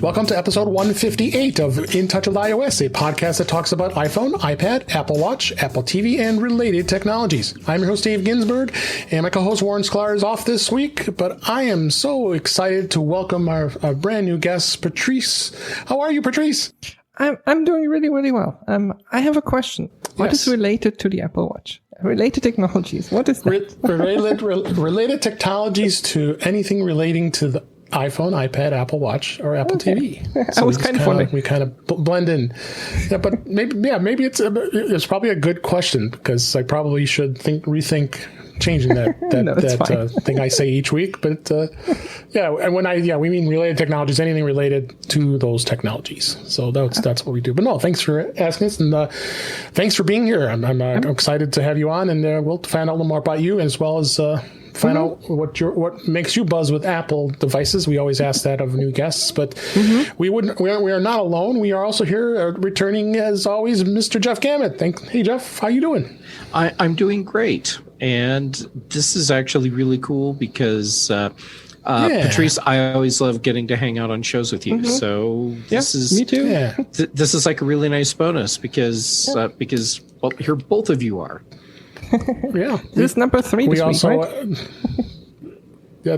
Welcome to episode 158 of In Touch with iOS, a podcast that talks about iPhone, iPad, Apple Watch, Apple TV, and related technologies. I'm your host, Dave Ginsburg, and my co-host, Warren Sklar, is off this week, but I am so excited to welcome our brand new guest, Patrice. How are you, Patrice? I'm doing really, really well. I have a question. What is related to the Apple Watch? Related technologies. What is that? Related technologies to anything relating to the iPhone, iPad, Apple Watch, or Apple TV. So I was kind of wondering. We kind of blend in. Yeah, but maybe it's probably a good question because I probably should rethink changing that thing I say each week. But we mean related technologies, anything related to those technologies. So that's what we do. But no, thanks for asking us, and thanks for being here. I'm excited to have you on, and we'll find out a little more about you as well as find out what makes you buzz with Apple devices. We always ask that of new guests, but we are not alone. We are also here, returning as always, Mr. Jeff Gamet. Hey Jeff, how you doing? I'm doing great, and this is actually really cool because Patrice, I always love getting to hang out on shows with you. So this is me too. This is like a really nice bonus because here both of you are. Yeah, this is number 3 this week, right?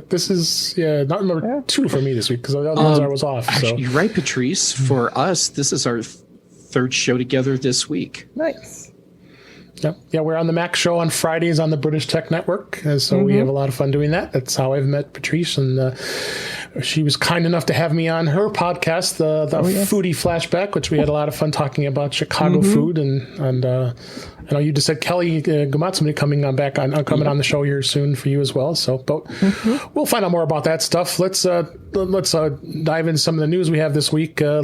This is not number 2 for me this week because the other ones I was off. Actually, you're right, Patrice. For us, this is our third show together this week. Nice. Yeah, we're on the Mac Show on Fridays on the British Tech Network, so we have a lot of fun doing that. That's how I've met Patrice, and she was kind enough to have me on her podcast, the Foodie Flashback, which we had a lot of fun talking about Chicago food, and I know you just said Kelly Gamet coming on the show here soon for you as well. So, but we'll find out more about that stuff. Let's dive into some of the news we have this week. A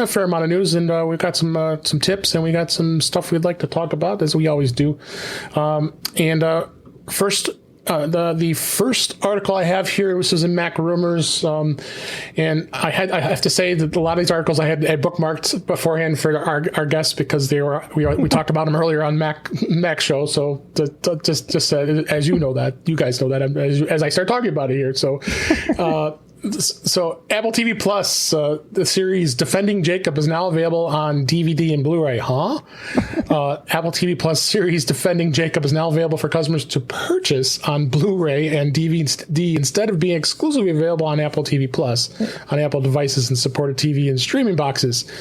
fair amount of news, and we've got some tips, and we got some stuff we'd like to talk about, as we always do. First. The first article I have here, this is in Mac Rumors, and I have to say that a lot of these articles I had bookmarked beforehand for our guests because we talked about them earlier on Mac Show. So just as you know that, you guys know that as I start talking about it here. So Apple TV Plus, the series Defending Jacob is now available on DVD and Blu-ray. Apple TV Plus series Defending Jacob is now available for customers to purchase on Blu-ray and DVD instead of being exclusively available on Apple TV Plus on Apple devices and supported TV and streaming boxes.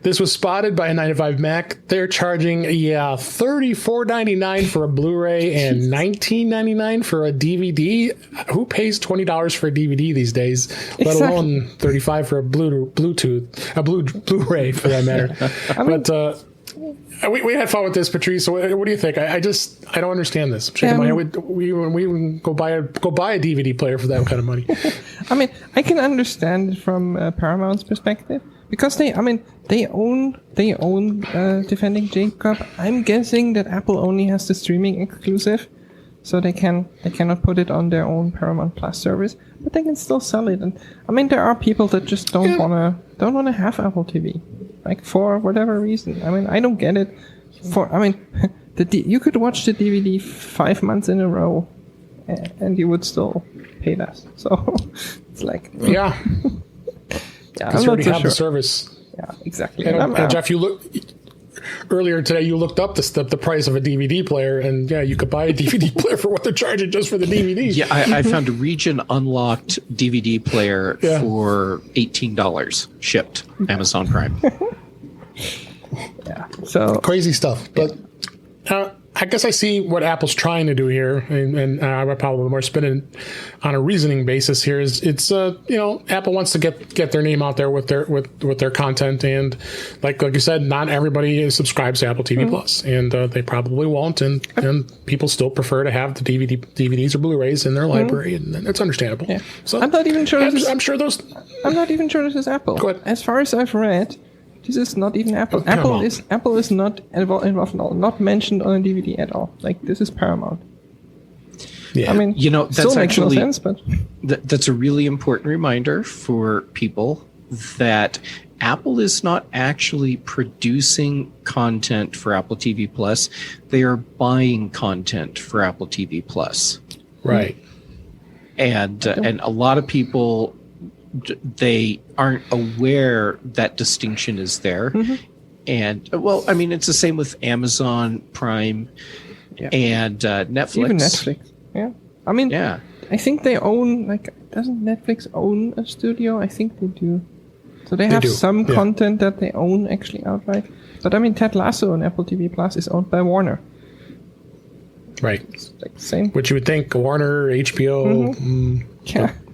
This was spotted by a 9to5 Mac. They're charging $34.99 for a Blu-ray and $19.99 for a DVD. Who pays $20 for a DVD these days? Let alone $35 for a Blu-ray for that matter. But we had fun with this, Patrice. So what do you think? I don't understand this. I'm shaking my head. We go buy a DVD player for that kind of money. I mean, I can understand it from Paramount's perspective because they own Defending Jacob. I'm guessing that Apple only has the streaming exclusive. So they cannot put it on their own Paramount Plus service, but they can still sell it. And I mean, there are people that just don't wanna have Apple TV, like for whatever reason. I mean, I don't get it. You could watch the DVD 5 months in a row, and you would still pay less. So it's like because you already have the service. Yeah, exactly. And Jeff, earlier today, you looked up the price of a DVD player, and you could buy a DVD player for what they're charging just for the DVDs. Yeah, I found a region unlocked DVD player for $18 shipped Amazon Prime. So crazy stuff. But I guess I see what Apple's trying to do here, and I'm probably more spinning on a reasoning basis here. It's Apple wants to get their name out there with their content, and like you said, not everybody subscribes to Apple TV Plus, and they probably won't, and people still prefer to have the DVDs or Blu-rays in their library, and that's understandable. Yeah. So I'm not even sure. I'm not even sure this is Apple. Go ahead. As far as I've read, this is not even Apple. Apple is not involved at all, not mentioned on a DVD at all. Like, this is Paramount. Yeah. I mean, that's still makes actually no sense, but that's a really important reminder for people that Apple is not actually producing content for Apple TV Plus. They are buying content for Apple TV Plus. Right. And a lot of people they aren't aware that distinction is there. And well, I mean, it's the same with Amazon Prime and Netflix. Even Netflix. Yeah. I mean, I think they own, like, doesn't Netflix own a studio? I think they do. So they have some content that they own actually outright. But I mean, Ted Lasso on Apple TV Plus is owned by Warner. Right. It's like the same. Which you would think Warner, HBO.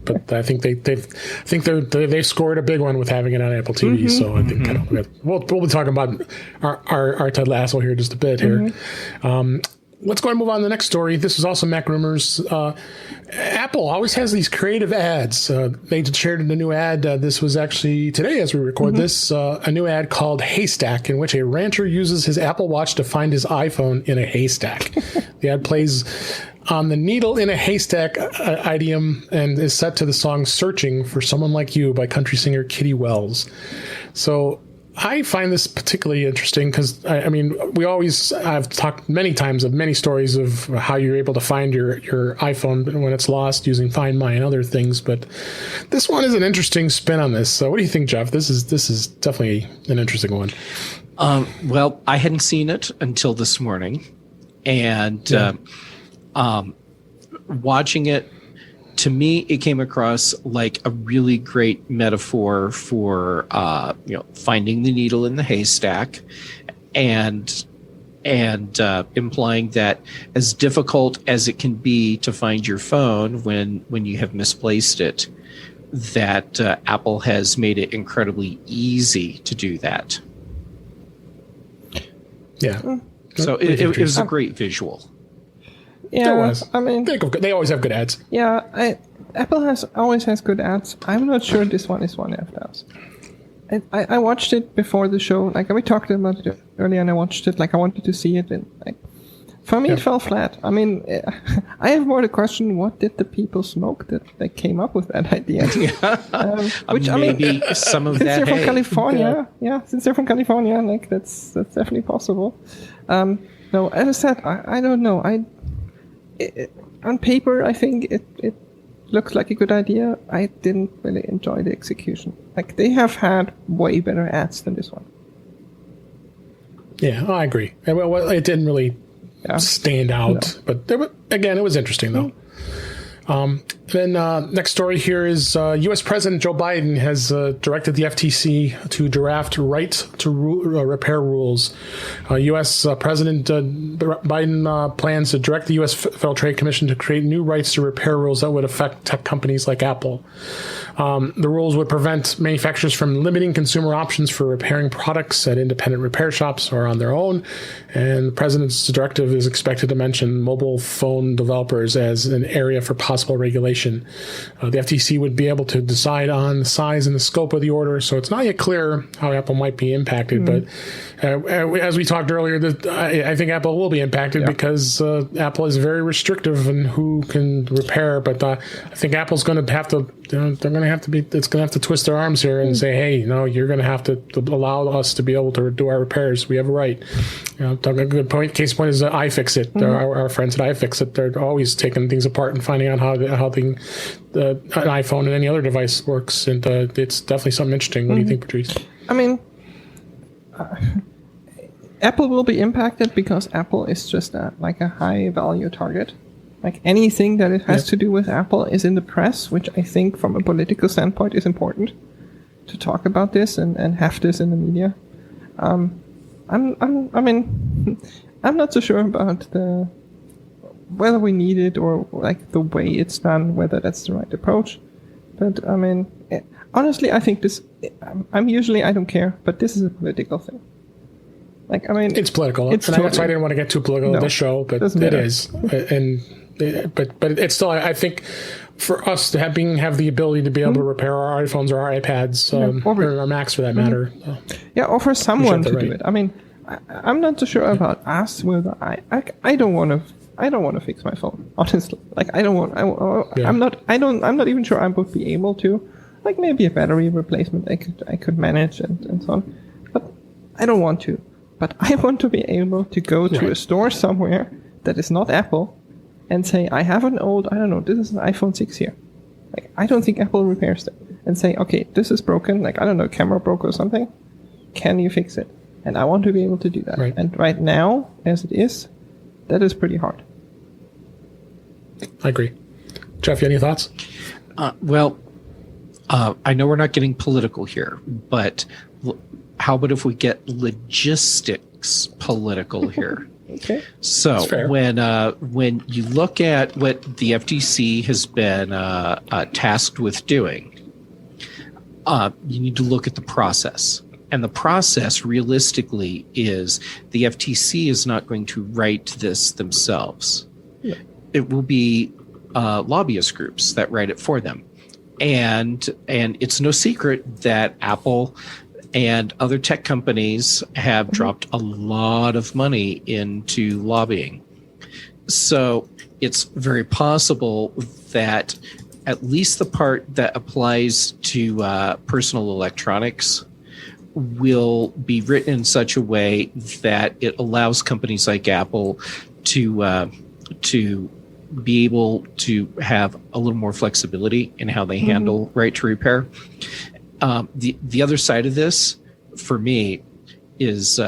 But I think they've scored a big one with having it on Apple TV. So I think we'll be talking about our Ted Lasso here just a bit here. Let's go ahead and move on to the next story. This is also Mac Rumors. Apple always has these creative ads. They shared a new ad. This was actually today as we record this, a new ad called Haystack, in which a rancher uses his Apple Watch to find his iPhone in a haystack. The ad plays on the needle in a haystack idiom and is set to the song Searching for Someone Like You by country singer Kitty Wells. So I find this particularly interesting because, I mean, I've talked many times of many stories of how you're able to find your iPhone when it's lost using Find My and other things. But this one is an interesting spin on this. So what do you think, Jeff? This is definitely an interesting one. Well, I hadn't seen it until this morning. And watching it, to me, it came across like a really great metaphor for finding the needle in the haystack, and implying that as difficult as it can be to find your phone when you have misplaced it, that Apple has made it incredibly easy to do that. Yeah. So it was a great visual. Yeah, there was. I mean, they always have good ads. Yeah, Apple always has good ads. I'm not sure this one is one of those. I watched it before the show. Like, we talked about it earlier, and I watched it. Like, I wanted to see it, and like, for me, it fell flat. I mean, I have more the question: what did the people smoke that they came up with that idea? Which maybe I mean, some of since that. They're from California, since they're from California, like that's definitely possible. No, as I said, I don't know. On paper, I think it looks like a good idea. I didn't really enjoy the execution. Like, they have had way better ads than this one. Yeah, I agree. Well, it didn't really stand out, but again, it was interesting though. Then next story here is U.S. President Joe Biden has directed the FTC to draft right to repair rules. U.S. President Biden plans to direct the U.S. Federal Trade Commission to create new rights to repair rules that would affect tech companies like Apple. The rules would prevent manufacturers from limiting consumer options for repairing products at independent repair shops or on their own. And the president's directive is expected to mention mobile phone developers as an area for possible regulation. The FTC would be able to decide on the size and the scope of the order, so it's not yet clear how Apple might be impacted. But as we talked earlier, I think Apple will be impacted because Apple is very restrictive in who can repair. But I think Apple's going to have to. It's going to have to twist their arms here and say, hey, you're going to have to allow us to be able to do our repairs. We have a right. A good case point is iFixit. Our friends at iFixit, they're always taking things apart and finding out how an iPhone and any other device works. And it's definitely something interesting. What do you think, Patrice? I mean, Apple will be impacted because Apple is just a high value target. Like, anything that it has to do with Apple is in the press, which I think from a political standpoint is important to talk about this and have this in the media. I'm not so sure about whether we need it or like the way it's done, whether that's the right approach. But I mean, honestly, I think this. I don't care, but this is a political thing. Like, I mean, it's political, and that's why I didn't want to get too political in this show, but it is, but it's still. I think for us to have the ability to be able to repair our iPhones or our iPads or our Macs for that matter. Or for someone to do it. I mean, I'm not so sure about us. Whether I don't want to fix my phone. Honestly, like I'm not even sure I would be able to. Like, maybe a battery replacement I could manage and so on, but I don't want to. But I want to be able to go to a store somewhere that is not Apple and say, I have an old, this is an iPhone 6 here. Like, I don't think Apple repairs that. and say, okay, this is broken, like, I don't know, camera broke or something. Can you fix it? And I want to be able to do that. Right. And right now, as it is, that is pretty hard. I agree. Jeff, you have any thoughts? I know we're not getting political here, but how about if we get logistics political here? Okay. So when you look at what the FTC has been tasked with doing, you need to look at the process. And the process, realistically, is the FTC is not going to write this themselves. Yeah. It will be lobbyist groups that write it for them. And it's no secret that Apple and other tech companies have dropped a lot of money into lobbying. So it's very possible that at least the part that applies to personal electronics will be written in such a way that it allows companies like Apple to be able to have a little more flexibility in how they handle right to repair. The other side of this, for me, is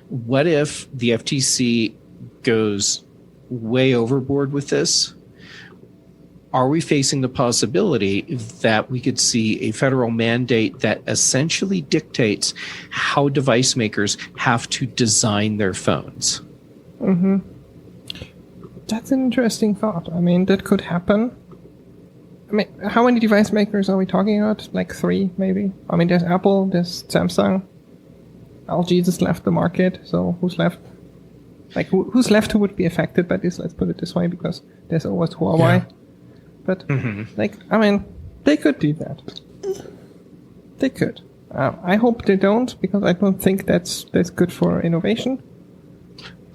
what if the FTC goes way overboard with this? Are we facing the possibility that we could see a federal mandate that essentially dictates how device makers have to design their phones? Mm-hmm. That's an interesting thought. I mean, that could happen. I mean, how many device makers are we talking about? Like 3, maybe? I mean, there's Apple, there's Samsung. LG just left the market, so who's left? Like, who's left who would be affected by this? Let's put it this way, because there's always Huawei. Yeah. But, like, I mean, they could do that. They could. I hope they don't, because I don't think that's good for innovation.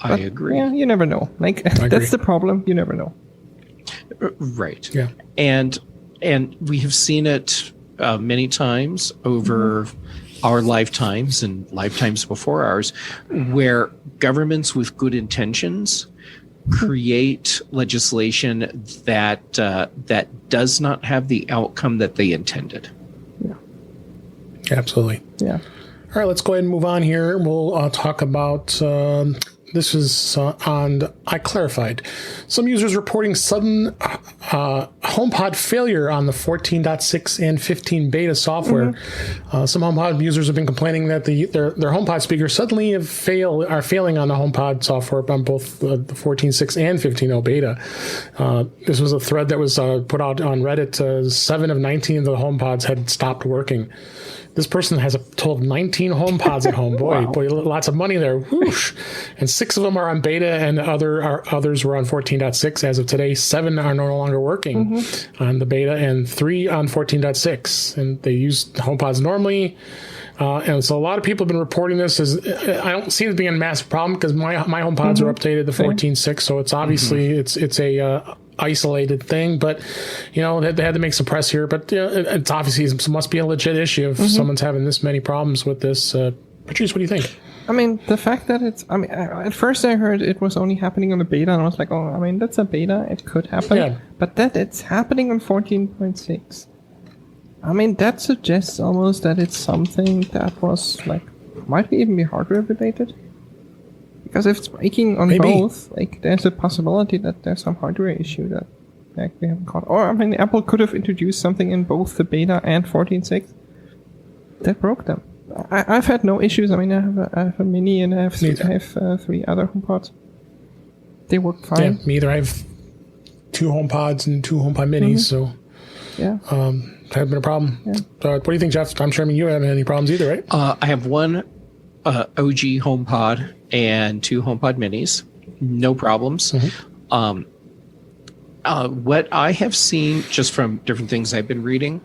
I agree. Yeah, you never know. Like, that's the problem. You never know. Right. Yeah. And we have seen it many times over our lifetimes and lifetimes before ours, where governments with good intentions create legislation that does not have the outcome that they intended. Yeah. Absolutely. Yeah. All right, let's go ahead and move on here. We'll talk about this is on iClarified. Some users reporting sudden HomePod failure on the 14.6 and 15 beta software. Some HomePod users have been complaining that their HomePod speakers suddenly are failing on the HomePod software on both the 14.6 and 15.0 beta. This was a thread that was put out on Reddit. 7 of 19 of the HomePods had stopped working. This person has a total of 19 HomePods at home. Boy, lots of money there. Whoosh. And 6 of them are on beta, and others were on 14.6. As of today, 7 are no longer working on the beta, and 3 on 14.6. And they use HomePods normally. And so a lot of people have been reporting this as I don't see it being a massive problem because my HomePods are updated to 14.6, so it's obviously it's a isolated thing, but they had to make some press here. But it's obviously it must be a legit issue if someone's having this many problems with this. Patrice, what do you think? I mean, the fact that at first I heard it was only happening on the beta, and I was like, oh, I mean, that's a beta, it could happen. Yeah. But that it's happening on 14.6. I mean, that suggests almost that it's something that was, like, might even be hardware related. Because if it's breaking on both, like, there's a possibility that there's some hardware issue that we haven't caught. Or, I mean, Apple could have introduced something in both the beta and 14.6 that broke them. I've had no issues. I mean, I have a Mini and I have 3 other HomePods. They work fine. Yeah, me either. I have 2 HomePods and 2 HomePod Minis, so yeah. Hasn't been a problem. Yeah. What do you think, Jeff? I'm sure you haven't had any problems either, right? I have 1 OG HomePod and 2 HomePod Minis. No problems. What I have seen just from different things I've been reading,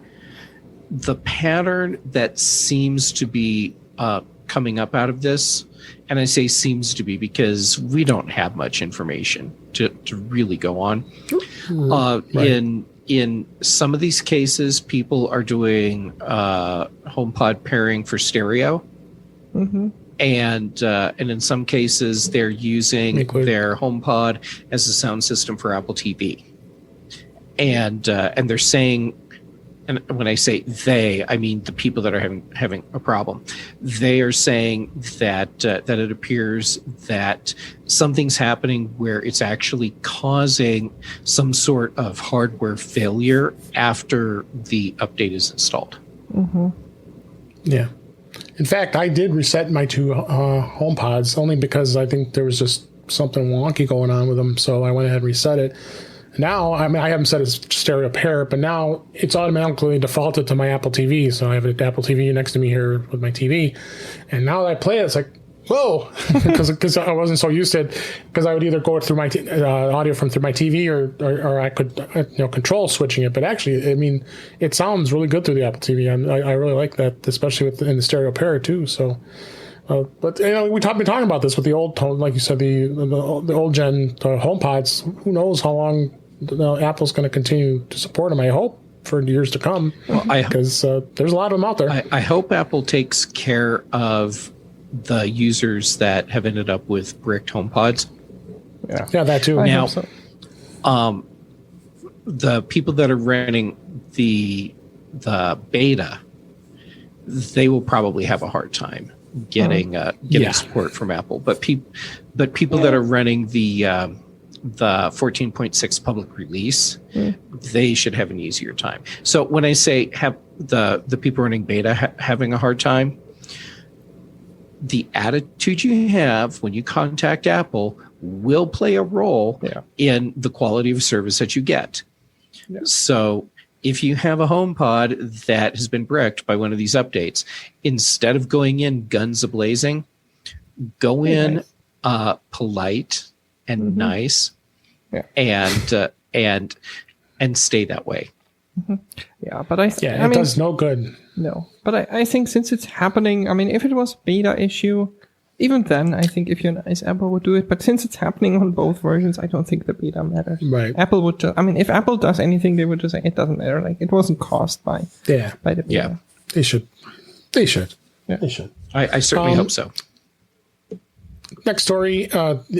the pattern that seems to be coming up out of this, and I say seems to be because we don't have much information to really go on. Right. In some of these cases, people are doing HomePod pairing for stereo. And in some cases, they're using their HomePod as a sound system for Apple TV. And they're saying, and when I say they, I mean the people that are having a problem. They are saying that that it appears that something's happening where it's actually causing some sort of hardware failure after the update is installed. Mm-hmm. Yeah. In fact, I did reset my two HomePods only because I think there was just something wonky going on with them. So I went ahead and reset it. Now, I mean, I haven't set a stereo pair, but now it's automatically defaulted to my Apple TV. So I have an Apple TV next to me here with my TV. And now that I play it, it's like, whoa, because I wasn't so used to it. Because I would either go through my audio through my TV or I could control switching it. But actually, I mean, it sounds really good through the Apple TV. I really like that, especially in the stereo pair too. So. But we've been talking about this with the old, like you said, the old gen HomePods. Who knows how long Apple's going to continue to support them? I hope for years to come, because there's a lot of them out there. I hope Apple takes care of the users that have ended up with bricked HomePods. Yeah, that too. Now, the people that are renting the beta, they will probably have a hard time getting support from Apple, but people that are running the 14.6 public release, they should have an easier time. So when I say have the people running beta having a hard time, the attitude you have when you contact Apple will play a role in the quality of service that you get. Yeah. So if you have a HomePod that has been bricked by one of these updates, instead of going in guns a-blazing, go in polite and nice, and stay that way. Mm-hmm. Yeah, but I mean, does no good. No, but I think since it's happening, I mean, if it was a beta issue, even then, I think if you're nice, Apple would do it. But since it's happening on both versions, I don't think the beta matters. Right. Apple would just, I mean, if Apple does anything, they would just say it doesn't matter. Like, it wasn't caused by the beta. Yeah. They should. Yeah. They should. I certainly hope so. Next story,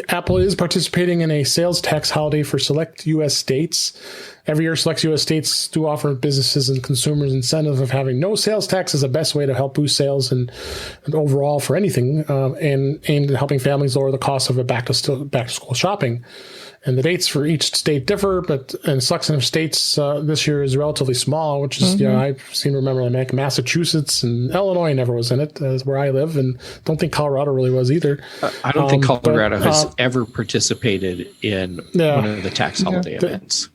Apple is participating in a sales tax holiday for select U.S. states. Every year, select U.S. states do offer businesses and consumers incentives of having no sales tax as the best way to help boost sales and overall for anything, and aimed at helping families lower the cost of back to school shopping. And the dates for each state differ, but the selection of states this year is relatively small, which is, I seem to remember like Massachusetts and Illinois never was in it, as where I live, and don't think Colorado really was either. I don't think Colorado has ever participated in one of the tax holiday events.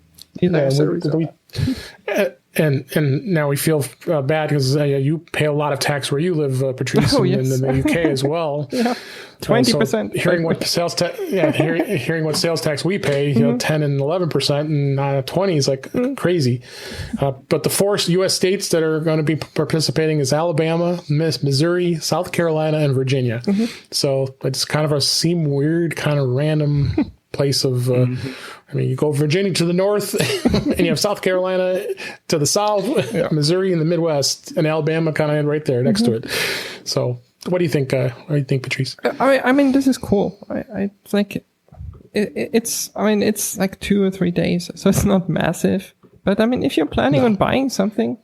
And now we feel bad because you pay a lot of tax where you live, Patrice, and in the UK as well. 20%. Hearing what sales tax, hearing what sales tax we pay, 10 and 11%, and 20 is like crazy. But the 4 U.S. states that are going to be participating is Alabama, Missouri, South Carolina, and Virginia. So it's kind of a weird, kind of random place of. I mean, you go Virginia to the north, and you have South Carolina to the south, Missouri in the Midwest, and Alabama kind of right there next to it. So, what do you think? What do you think, Patrice? I mean, this is cool. I think it's. I mean, it's like 2 or 3 days, so it's not massive. But I mean, if you're planning on buying something,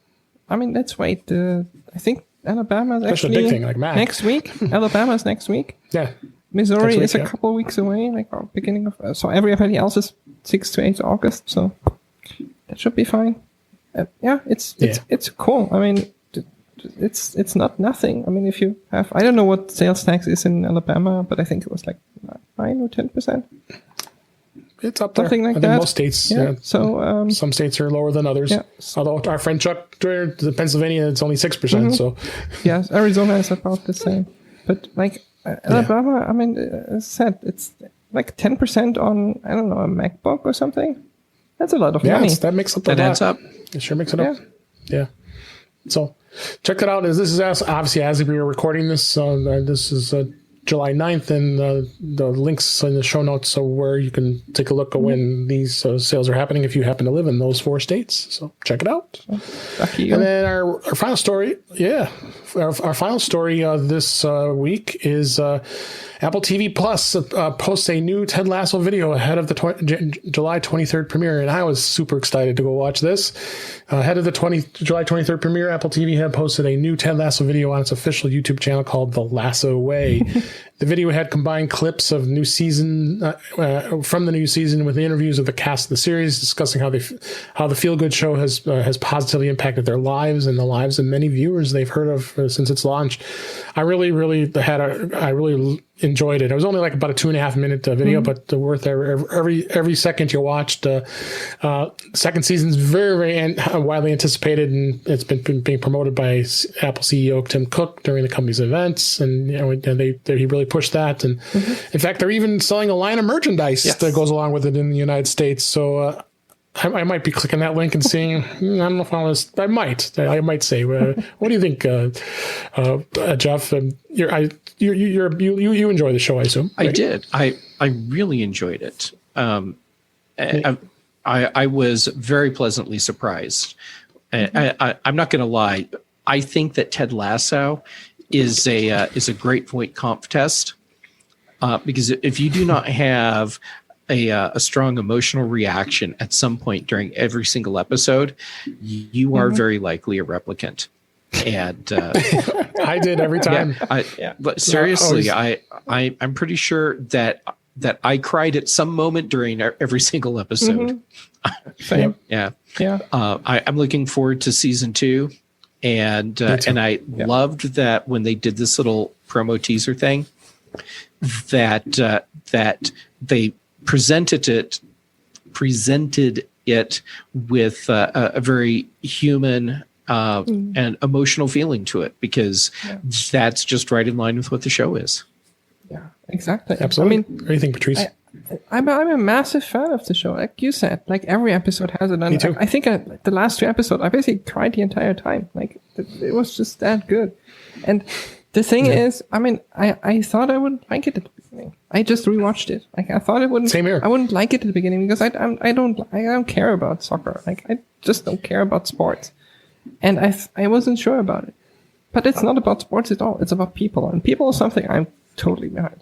I mean, let's wait. I think Alabama's actually a big thing, like Mac. Next week. Alabama's next week. Yeah. Missouri is a couple of weeks away, like beginning of. So everybody else is 6 to 8 August. So that should be fine. It's cool. I mean, it's not nothing. I mean, if you have, I don't know what sales tax is in Alabama, but I think it was like 9 or 10%. It's up there. Something like I think that. most states. Yeah. So some states are lower than others. Yeah. Although our friend Chuck, the Pennsylvania, it's only 6%. So yes, Arizona is about the same. But like Alabama, I mean, as I said, it's like 10% on, I don't know, a MacBook or something. That's a lot of money. That makes up a lot. That adds up. It sure makes it up. Yeah. So check it out. This is obviously as we are recording this. This is July 9th, and the links in the show notes, so where you can take a look at when these sales are happening if you happen to live in those 4 states. So check it out. Lucky you. And then our final story, our final story this week is Apple TV Plus posts a new Ted Lasso video ahead of the July 23rd premiere, and I was super excited to go watch this. Ahead of the July 23rd premiere, Apple TV had posted a new Ted Lasso video on its official YouTube channel called The Lasso Way. The video had combined clips of new season from the new season with the interviews of the cast of the series, discussing how the feel-good show has positively impacted their lives and the lives of many viewers they've heard of since its launch. I really enjoyed it. It was only like about a 2.5 minute video, but worth every second you watched. Second season's very widely anticipated, and it's been being promoted by Apple CEO Tim Cook during the company's events, and he really pushed that. And in fact, they're even selling a line of merchandise that goes along with it in the United States. So I might be clicking that link and seeing. I don't know if I might say. What do you think, Jeff? You enjoy the show, I assume. Right? I did. I really enjoyed it. I was very pleasantly surprised. I'm not going to lie. I think that Ted Lasso is a great point comp test because if you do not have a strong emotional reaction at some point during every single episode, you are very likely a replicant. And I did every time. But seriously, I'm pretty sure that I cried at some moment during every single episode. Same. Yeah. I'm looking forward to season 2, and I loved that when they did this little promo teaser thing, that they presented it with a very human and emotional feeling to it, because that's just right in line with what the show is. Yeah, exactly. Absolutely. I mean, what do you think, Patrice? I'm a massive fan of the show. Like you said, like every episode has it. Me too. I think the last 2 episodes, I basically cried the entire time. Like it was just that good. And the thing is, I mean, I thought I wouldn't like it at the beginning. I just rewatched it. Like I thought it wouldn't. Same here. I wouldn't like it at the beginning because I don't care about soccer. Like I just don't care about sports, and I wasn't sure about it. But it's not about sports at all. It's about people, and people is something I'm totally behind.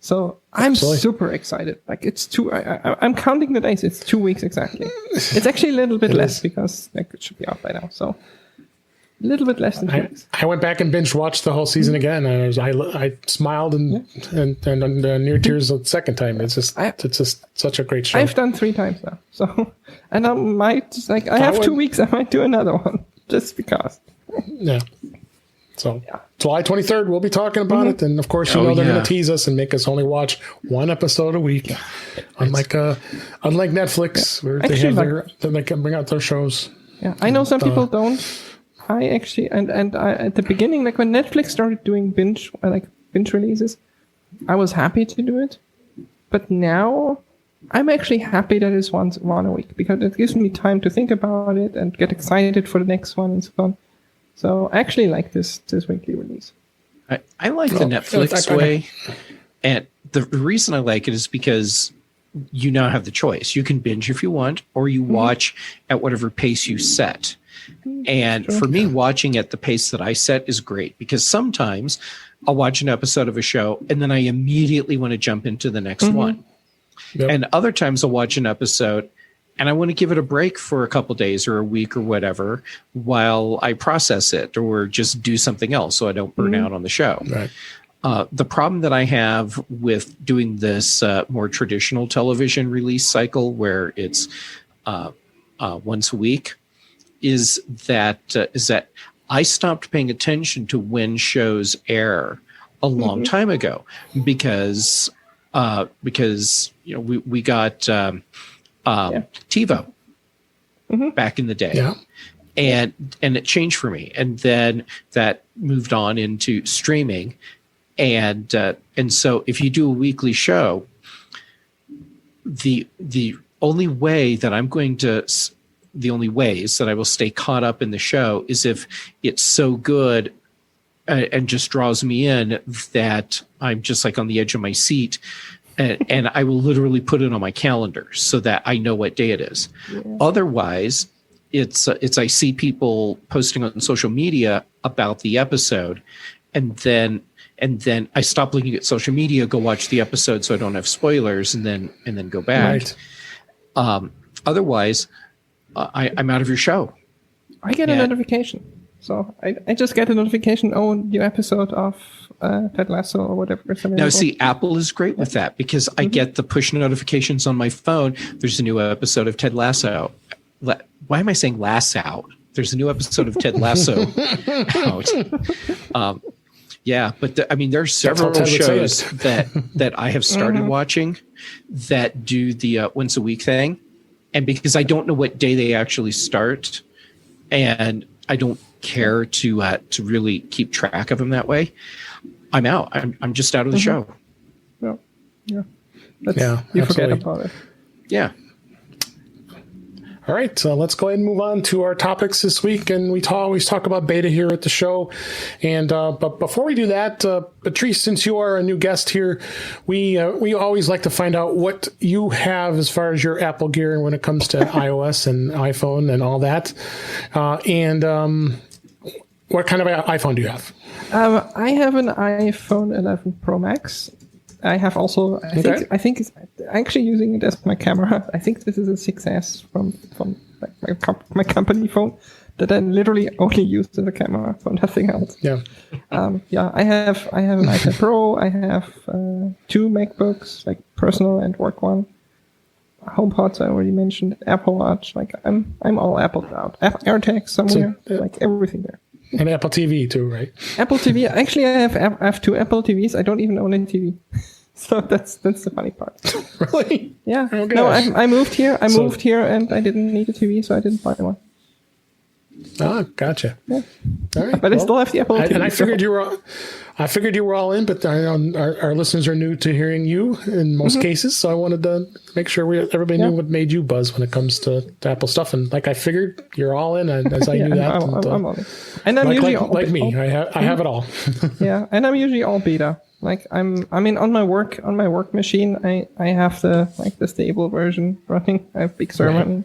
So I'm super excited. Like it's I'm counting the days. It's 2 weeks exactly. It's actually a little bit less because like, it should be out by now. So a little bit less than 2 weeks. I went back and binge watched the whole season again, and I smiled and near tears the second time. It's just such a great show. I've done 3 times now. So, and I might I have 2 weeks. I might do another one just because. Yeah. So July 23rd, we'll be talking about it, and of course, they're going to tease us and make us only watch 1 episode a week, unlike Netflix, where they can bring out their shows. Yeah, I know some people don't. I actually and I, at the beginning, like when Netflix started doing binge releases, I was happy to do it, but now I'm actually happy that it's one a week because it gives me time to think about it and get excited for the next one and so on. So I actually like this weekly release. I like the Netflix way. And the reason I like it is because you now have the choice. You can binge if you want, or you watch at whatever pace you set. And for me, watching at the pace that I set is great because sometimes I'll watch an episode of a show and then I immediately want to jump into the next one. Yep. And other times I'll watch an episode and I want to give it a break for a couple days or a week or whatever while I process it or just do something else so I don't burn out on the show. Right. The problem that I have with doing this more traditional television release cycle where it's once a week is that I stopped paying attention to when shows air a long time ago because we got TiVo back in the day. And it changed for me. And then that moved on into streaming. And so if you do a weekly show, the only ways that I will stay caught up in the show is if it's so good and just draws me in that I'm just like on the edge of my seat. And I will literally put it on my calendar so that I know what day it is. Yeah. Otherwise, it's I see people posting on social media about the episode, and then and then I stop looking at social media, go watch the episode so I don't have spoilers, and then go back. Right. Otherwise, I'm out of your show. I get a notification. So I just get a notification, new episode of Ted Lasso or whatever. Now, see, Apple is great with that because I get the push notifications on my phone. There's a new episode of Ted Lasso. Why am I saying Lasso? There's a new episode of Ted Lasso out. Yeah, but there are several shows that I have started watching that do the once a week thing. And because I don't know what day they actually start, and I don't care to really keep track of them that way, I'm out. I'm just out of the show. Well, yeah. You forget about it. Yeah. All right, so let's go ahead and move on to our topics this week. And we always talk about beta here at the show. And but before we do that, Patrice, since you are a new guest here, we always like to find out what you have as far as your Apple gear when it comes to iOS and iPhone and all that. What kind of iPhone do you have? I have an iPhone 11 Pro Max. I have also, I think it's actually using it as my camera. I think this is a 6S from my company phone that I literally only use as a camera for nothing else. Yeah. I have an iPad Pro. I have 2 MacBooks, like personal and work one. HomePods I already mentioned. Apple Watch. Like I'm all Apple out. AirTags somewhere. Like everything there. And Apple TV too, right? Apple TV. Actually, I have 2 Apple TVs. I don't even own a TV, so that's the funny part. Really? Yeah. Oh, no, I moved here. I moved here, and I didn't need a TV, so I didn't buy one. Ah, gotcha. Yeah. All right. But I still have the Apple TV. And I figured you were all in, but I know our listeners are new to hearing you in most cases, so I wanted to make sure everybody knew what made you buzz when it comes to Apple stuff. And like I figured, you're all in, as I knew that. I'm on it. And I'm usually like me. I have it all. Yeah, and I'm usually all beta. Like on my work machine, I have the stable version running. I have Big Sur running.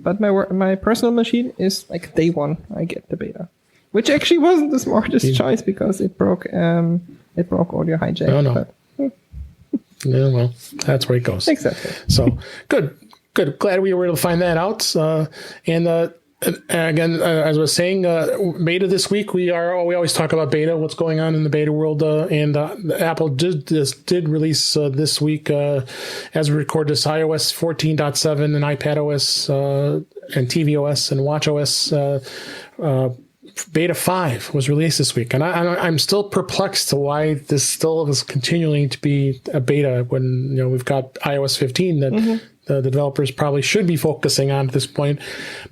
But my personal machine is like day one. I get the beta, which actually wasn't the smartest choice because it broke audio hijack. Oh, no. But, yeah, well, that's where it goes. Exactly. So good. Glad we were able to find that out. And again, as I was saying, beta this week. We always talk about beta, what's going on in the beta world, and Apple did release this week, as we record this, iOS 14.7 and iPadOS and tvOS and watchOS. Beta 5 was released this week, and I'm still perplexed to why this still is continuing to be a beta when we've got iOS 15 that the developers probably should be focusing on at this point.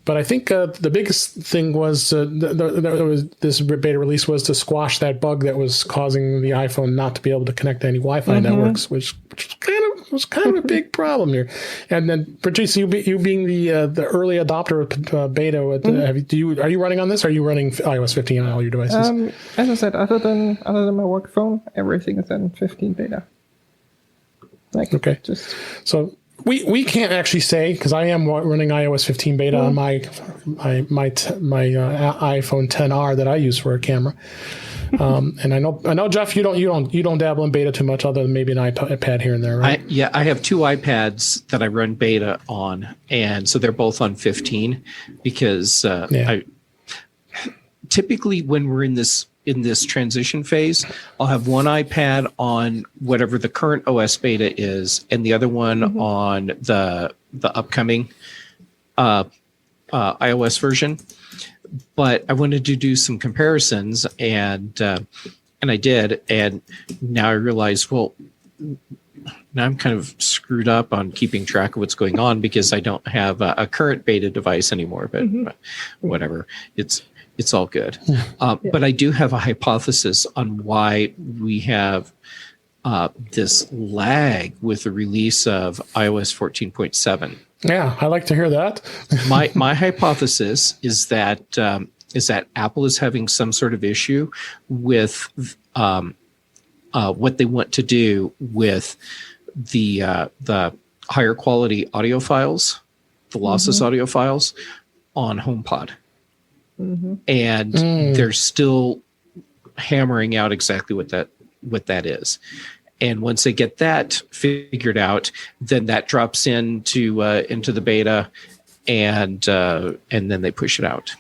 But I think the biggest thing was this beta release was to squash that bug that was causing the iPhone not to be able to connect to any Wi-Fi networks, which was kind of a big problem here. And then, Patrice, you being the early adopter of beta, are you running on this? Or are you running iOS 15 on all your devices? As I said, other than my work phone, everything is in 15 beta. So we can't actually say, because I am running iOS 15 beta on my iPhone 10R that I use for a camera. And I know Jeff, you don't dabble in beta too much, other than maybe an iPad here and there, right? I have 2 iPads that I run beta on, and so they're both on 15 because I typically, when we're in this transition phase, I'll have one iPad on whatever the current OS beta is, and the other one on the upcoming iOS version. But I wanted to do some comparisons, and I did, and now I realize, well, now I'm kind of screwed up on keeping track of what's going on because I don't have a current beta device anymore. But whatever, it's all good. But I do have a hypothesis on why we have this lag with the release of iOS 14.7. Yeah, I like to hear that. My hypothesis is that Apple is having some sort of issue with what they want to do with the higher quality audio files, the lossless audio files on HomePod. And they're still hammering out exactly what what that is. And once they get that figured out, then that drops into the beta, and then they push it out.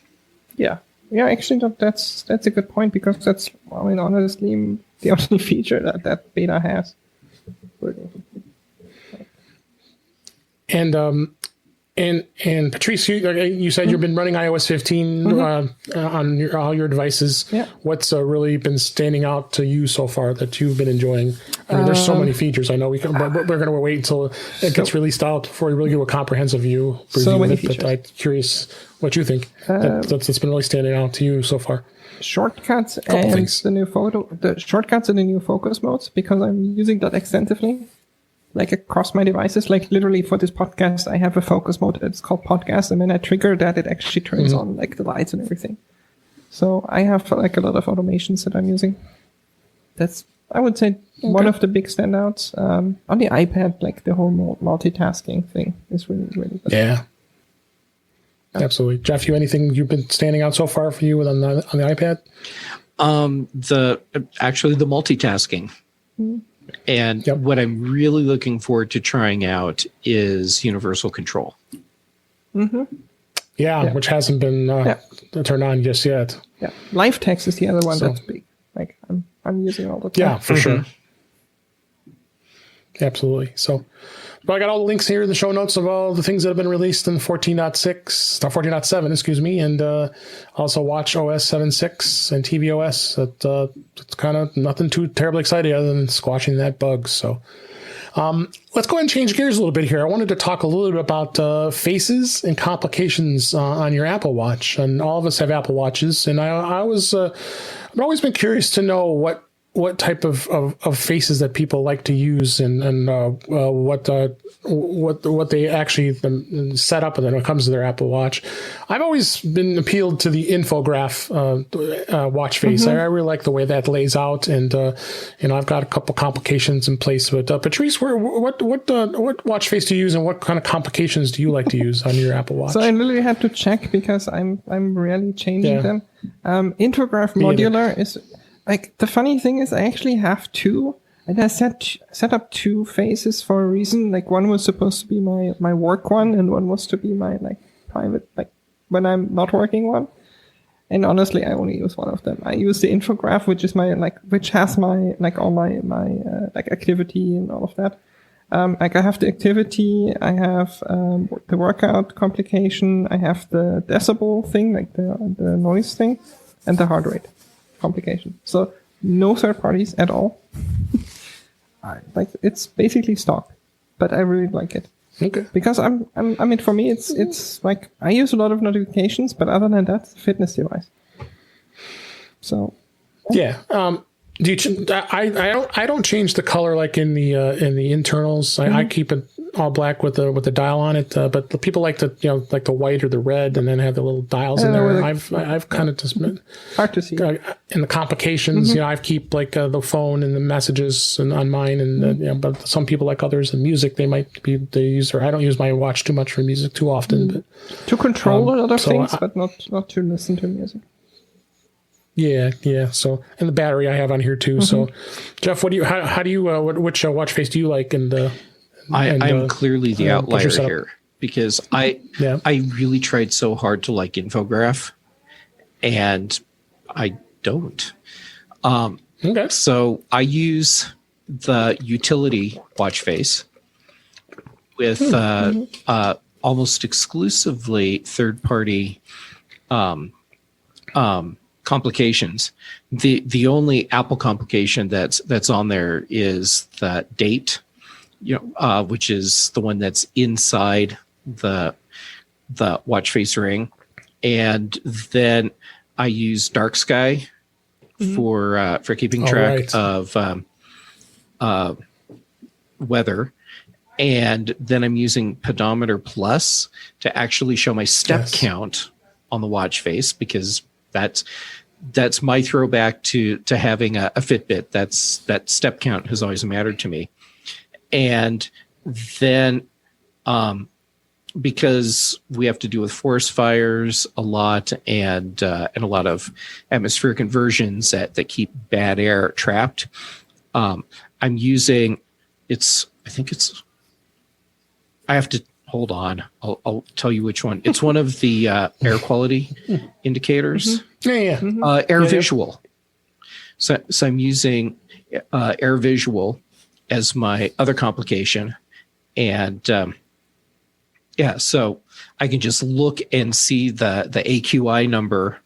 Yeah. Actually, that's a good point, because that's, honestly, the only feature that beta has. And Patrice, you said you've been running iOS 15 on all your devices. Yeah. What's really been standing out to you so far that you've been enjoying? I mean, there's so many features. I know but we're going to wait until it gets released out before we really give a comprehensive view. So many features. But I'm curious what you think that's been really standing out to you so far. Shortcuts and the shortcuts and the new focus modes, because I'm using that extensively. Like across my devices, like literally for this podcast, I have a focus mode. It's called podcast. And when I trigger that, it actually turns on like the lights and everything. So I have like a lot of automations that I'm using. That's, I would say, one of the big standouts. On the iPad, like the whole multitasking thing is really, really good. Yeah. Absolutely. Jeff, anything you've been standing out so far for you on the iPad? The multitasking. And what I'm really looking forward to trying out is universal control. Yeah, which hasn't been turned on just yet. Yeah, live text is the other one that's big. Like I'm using all the time. Yeah, for sure. Absolutely. So, but I got all the links here in the show notes of all the things that have been released in 14.7, excuse me, and also watch OS 7.6 and tvOS. It's kind of nothing too terribly exciting other than squashing that bug. So let's go ahead and change gears a little bit here. I wanted to talk a little bit about faces and complications on your Apple Watch. And all of us have Apple Watches, and I've always been curious to know what type of faces that people like to use and what they actually set up when it comes to their Apple Watch. I've always been appealed to the infograph watch face. I really like the way that lays out, and I've got a couple complications in place. But Patrice, what watch face do you use, and what kind of complications do you like to use on your Apple Watch? So I literally had to check because I'm rarely changing them. Infograph modular is. Like, the funny thing is I actually have two, and I set up two faces for a reason. Like, one was supposed to be my work one, and one was to be my, like, private, like, when I'm not working one. And honestly, I only use one of them. I use the infograph, which is which has all my activity and all of that. I have the activity, I have, the workout complication, I have the decibel thing, like the noise thing, and the heart rate complication. So no third parties at all. It's basically stock, but I really like it. Okay. Because for me, it's like I use a lot of notifications, but other than that, it's a fitness device. So. Yeah. Do you? I don't change the color like in the internals. I keep it all black with the dial on it. But the people like like the white or the red, and then have the little dials in there. I've kind of just hard to see. And the complications, I keep like the phone and the messages and on mine, and but some people like others, the music they use. Or I don't use my watch too much for music too often, but to control other things, but not to listen to music. Yeah. So, and the battery I have on here too. So, Jeff, which watch face do you like? I'm clearly the outlier here because I really tried so hard to like infograph, and I don't. Okay. So I use the utility watch face with almost exclusively third-party complications. The only Apple complication that's on there is the date, which is the one that's inside the watch face ring, and then I use dark sky for keeping track of weather, and then I'm using pedometer plus to actually show my step count on the watch face, because that's my throwback to having a Fitbit. That step count has always mattered to me. And then because we have to do with forest fires a lot and a lot of atmospheric inversions that keep bad air trapped, I'm using I have to hold on. I'll tell you which one. It's one of the air quality indicators. Air Visual. So I'm using Air Visual as my other complication. And so I can just look and see the AQI number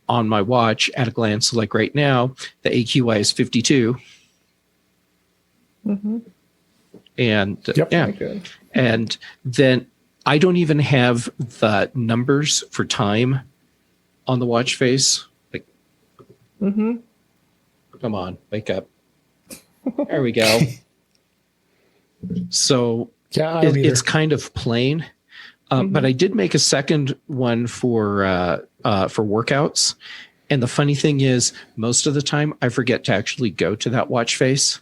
on my watch at a glance. So like right now, the AQI is 52. And and then I don't even have the numbers for time on the watch face. Like, come on, wake up. There we go. So it's kind of plain. But I did make a second one for workouts. And the funny thing is, most of the time I forget to actually go to that watch face.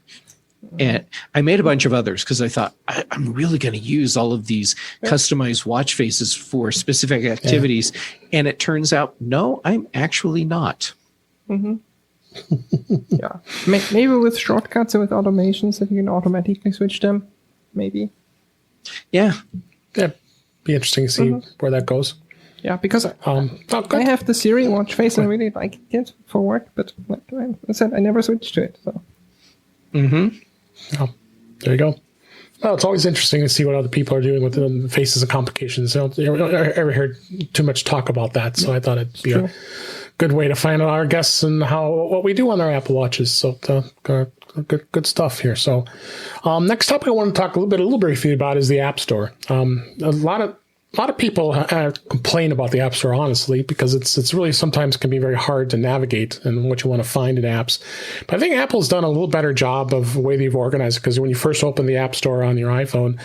And I made a bunch of others because I thought I'm really going to use all of these customized watch faces for specific activities. And it turns out, no, I'm actually not. Maybe with shortcuts and with automations that you can automatically switch them. Maybe. Yeah. Be interesting to see where that goes. Yeah, because I have the Siri watch face and I really like it for work, but like I said, I never switched to it. So. Oh, there you go. Well, it's always interesting to see what other people are doing with the faces and complications. I don't ever hear too much talk about that, so I thought it'd be a good way to find out our guests and what we do on our Apple Watches. So good stuff here. So next topic I want to talk a little briefly about is the App Store. A lot of people complain about the App Store, honestly, because it's really sometimes can be very hard to navigate and what you want to find in apps. But I think Apple's done a little better job of the way they've organized it, because when you first open the App Store on your iPhone,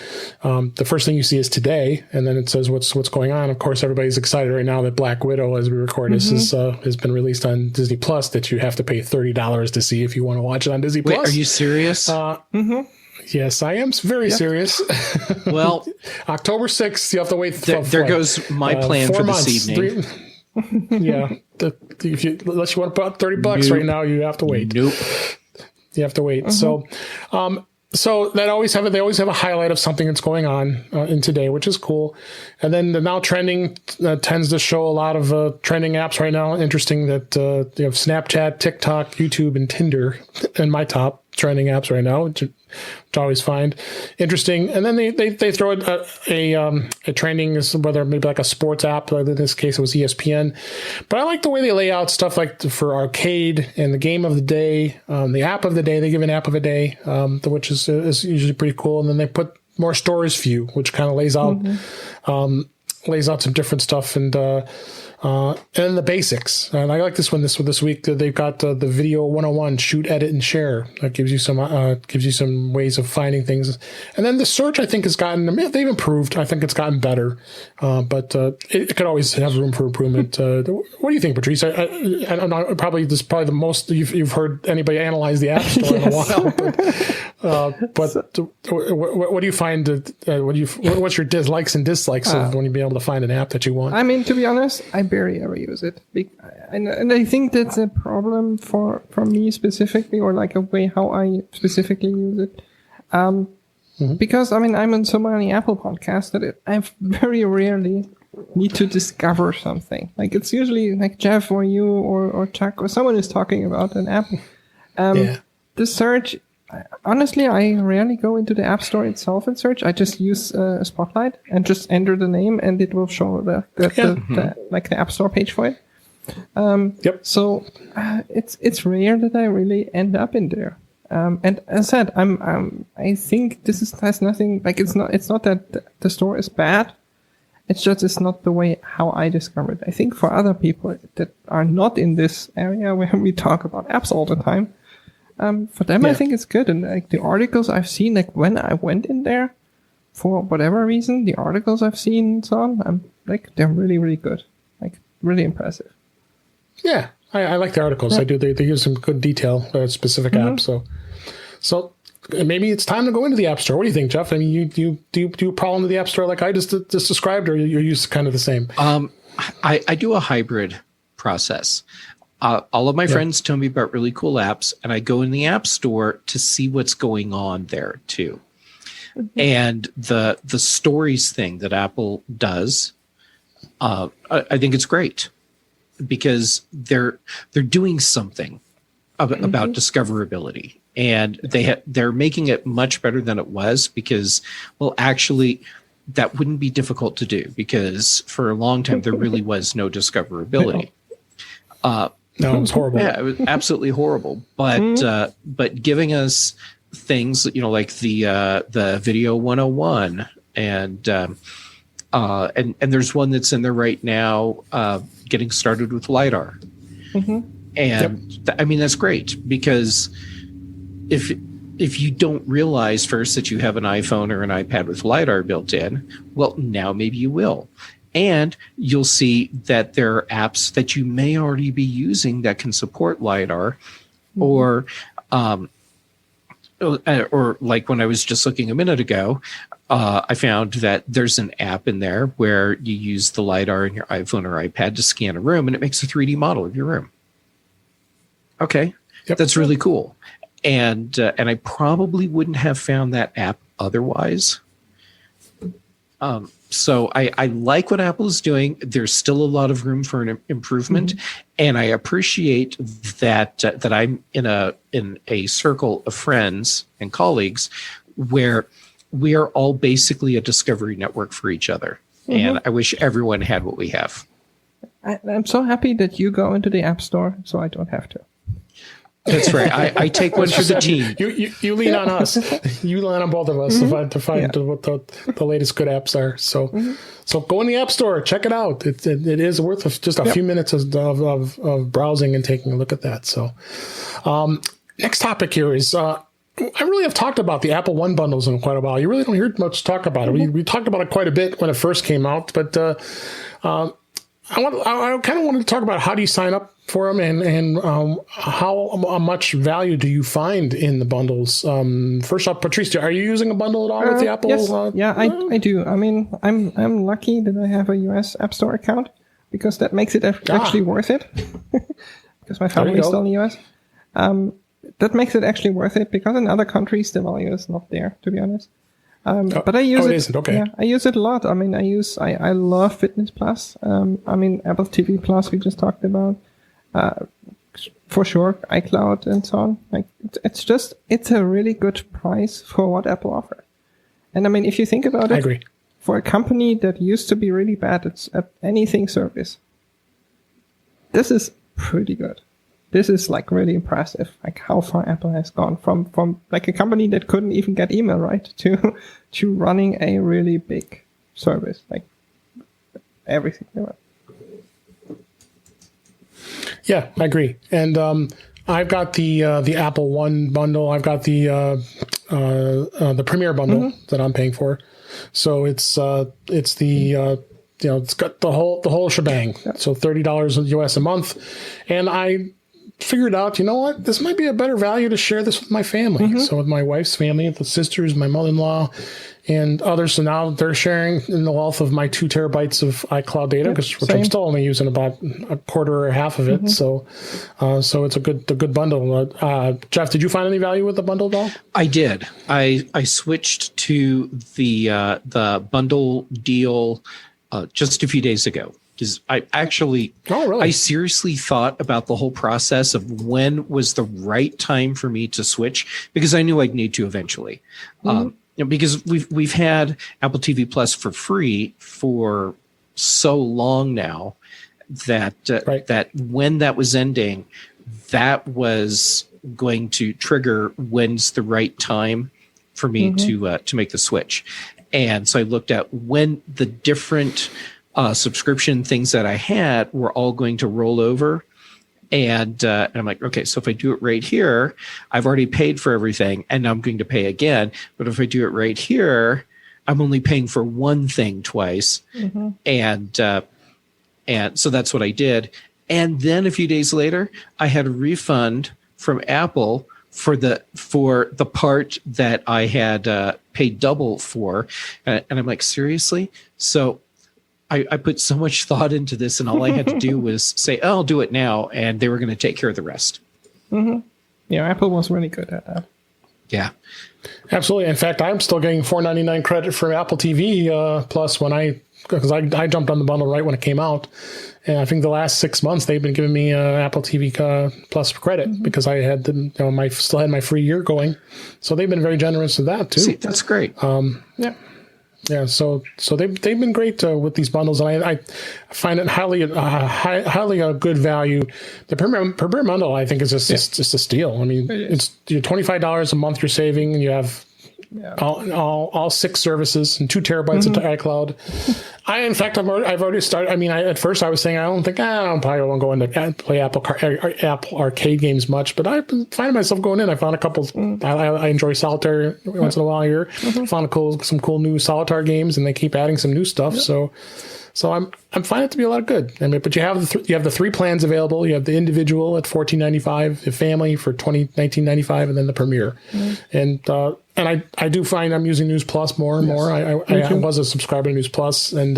the first thing you see is today, and then it says what's going on. Of course, everybody's excited right now that Black Widow, as we record this, has been released on Disney Plus, that you have to pay $30 to see if you want to watch it on Disney Plus. Wait, are you serious? Yes, I am very serious. Well, October 6th, you have to wait. There goes my plan for this evening. Unless you want to put up $30 right now, you have to wait. Nope. You have to wait. So they always have a highlight of something that's going on in today, which is cool. And then the now trending tends to show a lot of trending apps right now. Interesting that you have Snapchat, TikTok, YouTube, and Tinder in my top trending apps right now, which I always find interesting. And then they throw a trending, whether maybe like a sports app, in this case it was ESPN. But I like the way they lay out stuff like for arcade and the game of the day, the app of the day. They give an app of a day, which is usually pretty cool. And then they put more stories view, which kind of lays out some different stuff and the basics. And I like this one this week. They've got the video 101, shoot, edit, and share. That gives you some ways of finding things. And then the search, I think, has gotten, they've improved. I think it's gotten better, but it could always have room for improvement. What do you think, Patrice? I don't know. This is probably the most you've heard anybody analyze the App Store in a while. But what do you find? What's your dislikes and dislikes of when you be able to find an app that you want? I mean, to be honest, I barely ever use it, and I think that's a problem for me specifically, or like a way how I specifically use it. Because I mean, I'm on so many Apple podcasts that I very rarely need to discover something. Like it's usually like Jeff or you or Chuck or someone is talking about an app. The search. Honestly, I rarely go into the App Store itself and search. I just use Spotlight and just enter the name, and it will show the App Store page for it. So it's rare that I really end up in there. And as I said, I think has nothing, like it's not that the store is bad. It's just it's not the way how I discover it. I think for other people that are not in this area where we talk about apps all the time. For them, I think it's good. And like the articles I've seen, like when I went in there, for whatever reason, the articles I've seen and so on, I'm like, they're really, really good. Like really impressive. Yeah. I like the articles. I do. They use some good detail, specific apps. So maybe it's time to go into the App Store. What do you think, Jeff? I mean, do you crawl into the App Store like I just described, or you're used to kind of the same? I do a hybrid process. All of my friends tell me about really cool apps, and I go in the App Store to see what's going on there too. Mm-hmm. And the stories thing that Apple does, I think it's great because they're doing something about discoverability, and they're making it much better than it was because, well, actually, that wouldn't be difficult to do because for a long time there really was no discoverability. No, it was horrible. Yeah, it was absolutely horrible. But giving us things, like the Video 101 and there's one that's in there right now, getting started with LiDAR. Mm-hmm. And that's great because if you don't realize first that you have an iPhone or an iPad with LiDAR built in, well, now maybe you will. And you'll see that there are apps that you may already be using that can support LiDAR, or like when I was just looking a minute ago, I found that there's an app in there where you use the LiDAR in your iPhone or iPad to scan a room, and it makes a 3D model of your room. Okay, that's really cool. And I probably wouldn't have found that app otherwise. So I like what Apple is doing. There's still a lot of room for an improvement, and I appreciate that I'm in a circle of friends and colleagues where we are all basically a discovery network for each other. And I wish everyone had what we have. I'm so happy that you go into the App Store, so I don't have to. That's right. I take one for the team. You lean on us. You lean on both of us to find what the latest good apps are. So so go in the App Store, check it out. It is worth just a few minutes of browsing and taking a look at that. So next topic here is I really have talked about the Apple One bundles in quite a while. You really don't hear much talk about it. We talked about it quite a bit when it first came out, but I kind of wanted to talk about how do you sign up for them and how much value do you find in the bundles? First off, Patrice, are you using a bundle at all with the Apple? Yes. I do. I mean, I'm lucky that I have a US App Store account because that makes it actually worth it. Because my family is still in the US. That makes it actually worth it because in other countries the value is not there, to be honest. But I use it. Isn't? Okay. Yeah, I use it a lot. I mean, I love Fitness Plus. Apple TV Plus we just talked about. For sure, iCloud and so on. Like it's a really good price for what Apple offers. And I mean, if you think about it, I agree. For a company that used to be really bad at anything service, this is pretty good. This is like really impressive, like how far Apple has gone from like a company that couldn't even get email right to running a really big service, like everything. Yeah, I agree. And I've got the Apple One bundle. I've got the Premier bundle that I'm paying for. So it's the it's got the whole shebang. Yeah. So $30 US a month, and I figured out, you know what, this might be a better value to share this with my family. So with my wife's family, the sisters, my mother-in-law, and others. So now they're sharing in the wealth of my 2 terabytes of iCloud data, which I'm still only using about a quarter or half of it. So it's a good bundle. Jeff, did you find any value with the bundle at all? I did. I switched to the bundle deal just a few days ago. Because I actually, I seriously thought about the whole process of when was the right time for me to switch, because I knew I'd need to eventually. Because we've had Apple TV Plus for free for so long now that that when that was ending, that was going to trigger when's the right time for me to make the switch. And so I looked at when the different subscription things that I had were all going to roll over. And I'm like, okay, so if I do it right here, I've already paid for everything and now I'm going to pay again. But if I do it right here, I'm only paying for one thing twice. And so that's what I did. And then a few days later, I had a refund from Apple for the part that I had paid double for. And I'm like, seriously? So I put so much thought into this, and all I had to do was say, "Oh, I'll do it now," and they were going to take care of the rest. Mm-hmm. Yeah, Apple was really good at that. Yeah, absolutely. In fact, I'm still getting $4.99 credit for Apple TV Plus because I jumped on the bundle right when it came out, and I think the last 6 months they've been giving me Apple TV Plus credit because I had still had my free year going, so they've been very generous with that too. See, that's great. Yeah, so they've been great with these bundles, and I find it highly a good value. The per bundle, I think, is just a steal. I mean, it's $25 a month you're saving, and you have all 6 services and 2 terabytes of iCloud. I've already started. I mean, at first I was saying I probably won't go into play Apple arcade games much, but I've been finding myself going in. I found a couple. I enjoy solitaire once in a while here. Found some cool new solitaire games, and they keep adding some new stuff. So I'm finding it to be a lot of good. I mean, but you have the 3 plans available. You have the individual at $14.95, the family for $19.95, and then the Premier. And I do find I'm using News Plus more and more. I was a subscriber to News Plus, and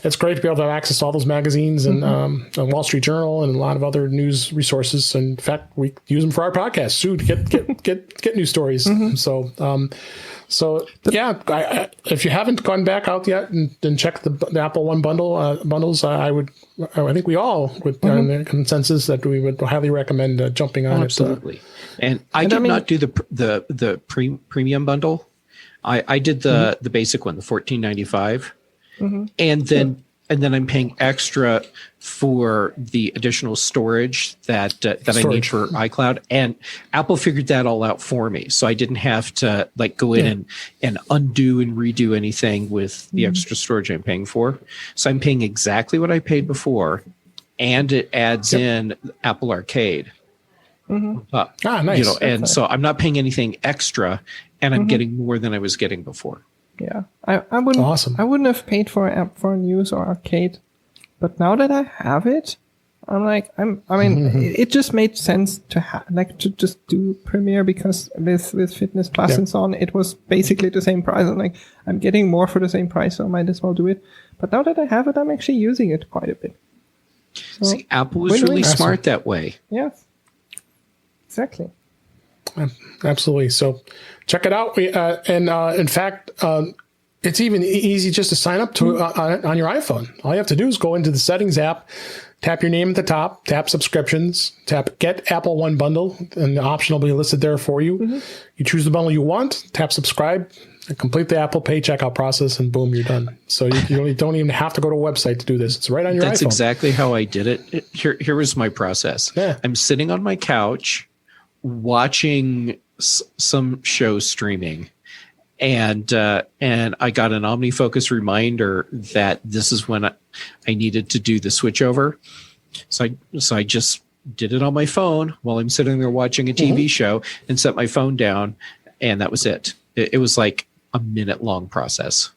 it's great to be able to have access to all those magazines and Wall Street Journal and a lot of other news resources. And in fact, we use them for our podcast too to get news stories. So if you haven't gone back out yet and checked the Apple One bundles, I think we all would in the consensus that we would highly recommend jumping on it. Absolutely. And I did not do the premium bundle. I did the basic one, the $14.95, and then I'm paying extra for the additional storage that I need for iCloud. And Apple figured that all out for me, so I didn't have to go in and undo and redo anything with the extra storage I'm paying for. So I'm paying exactly what I paid before, and it adds in Apple Arcade. Nice. And so I'm not paying anything extra, and I'm getting more than I was getting before. Yeah, I wouldn't. Awesome. I wouldn't have paid for News or Arcade, but now that I have it, I'm like, it just made sense to just do Premiere, because with Fitness Plus and so on, it was basically the same price. I'm like, I'm getting more for the same price, so I might as well do it. But now that I have it, I'm actually using it quite a bit. So, see, Apple was really smart that way. Yes. Exactly. Absolutely. So check it out. In fact, it's even easy just to sign up to on your iPhone. All you have to do is go into the Settings app, tap your name at the top, tap Subscriptions, tap Get Apple One Bundle, and the option will be listed there for you. You choose the bundle you want, tap Subscribe, and complete the Apple Pay checkout process, and boom, you're done. So you don't even have to go to a website to do this. It's right on your iPhone. That's exactly how I did it. Here was my process. Yeah. I'm sitting on my couch watching some show streaming, and I got an OmniFocus reminder that this is when I needed to do the switchover. So I just did it on my phone while I'm sitting there watching a TV show, and set my phone down, and that was it. It was like a minute-long process.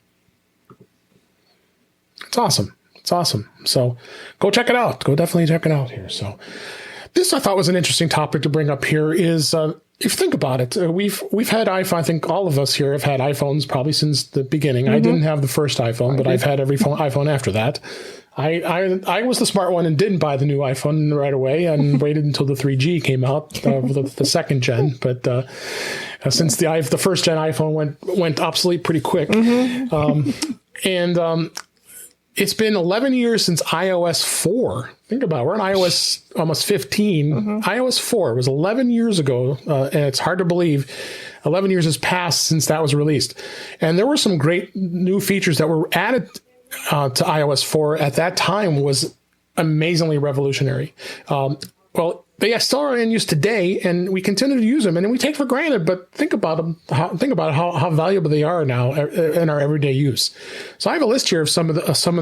It's awesome. So go check it out. Go definitely check it out here. So this, I thought, was an interesting topic to bring up here. Is if you think about it, we've had iPhone. I think all of us here have had iPhones probably since the beginning. I didn't have the first iPhone, but I've had every iPhone after that. I was the smart one and didn't buy the new iPhone right away and waited until the 3G came out, the second gen. But since the first gen iPhone went obsolete pretty quick, it's been 11 years since iOS 4. Think about it. We're on iOS almost 15. iOS 4 was 11 years ago, and it's hard to believe 11 years has passed since that was released. And there were some great new features that were added to iOS 4 at that time. Was amazingly revolutionary. Well, they still are in use today, and we continue to use them, and we take for granted. But think about them. Think about how valuable they are now in our everyday use. So I have a list here of some of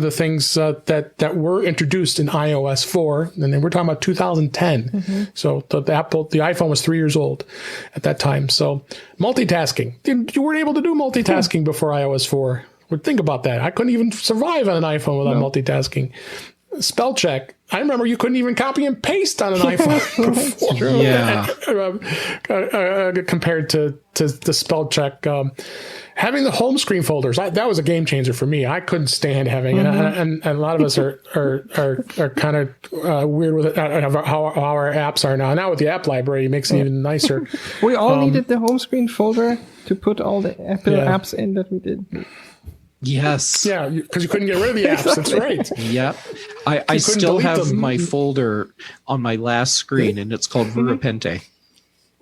the things that were introduced in iOS 4, and then we're talking about 2010. So the iPhone was 3 years old at that time. So multitasking, you weren't able to do multitasking before iOS 4. Think about that. I couldn't even survive on an iPhone without multitasking. spell check. I remember you couldn't even copy and paste on an iPhone before. Yeah. Compared to the spell check. Having the home screen folders, that was a game changer for me. I couldn't stand having it. And a lot of us are kind of weird with it, how our apps are now. Now with the app library, it makes it even nicer. We all needed the home screen folder to put all the Apple apps in that we did. Yes. Yeah, because you couldn't get rid of the apps. That's right. Yep. I still have my folder on my last screen, and it's called Verapente.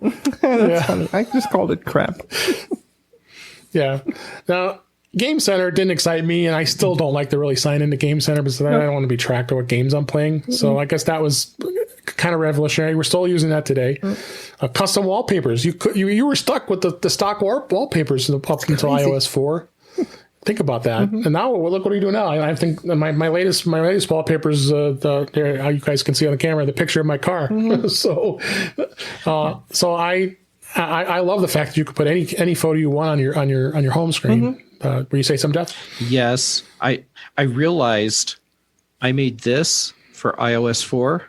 That's funny. I just called it crap. Yeah. Now, Game Center didn't excite me, and I still don't like to really sign into Game Center because I don't want to be tracked to what games I'm playing. So I guess that was kind of revolutionary. We're still using that today. Custom wallpapers. You were stuck with the stock wallpapers up until iOS 4. Think about that. And now look what are you doing now? I think my latest wallpapers. There, you guys can see on the camera the picture of my car. So I love the fact that you could put any photo you want on your home screen. Were you say something, Jeff? Yes, I realized I made this for iOS 4.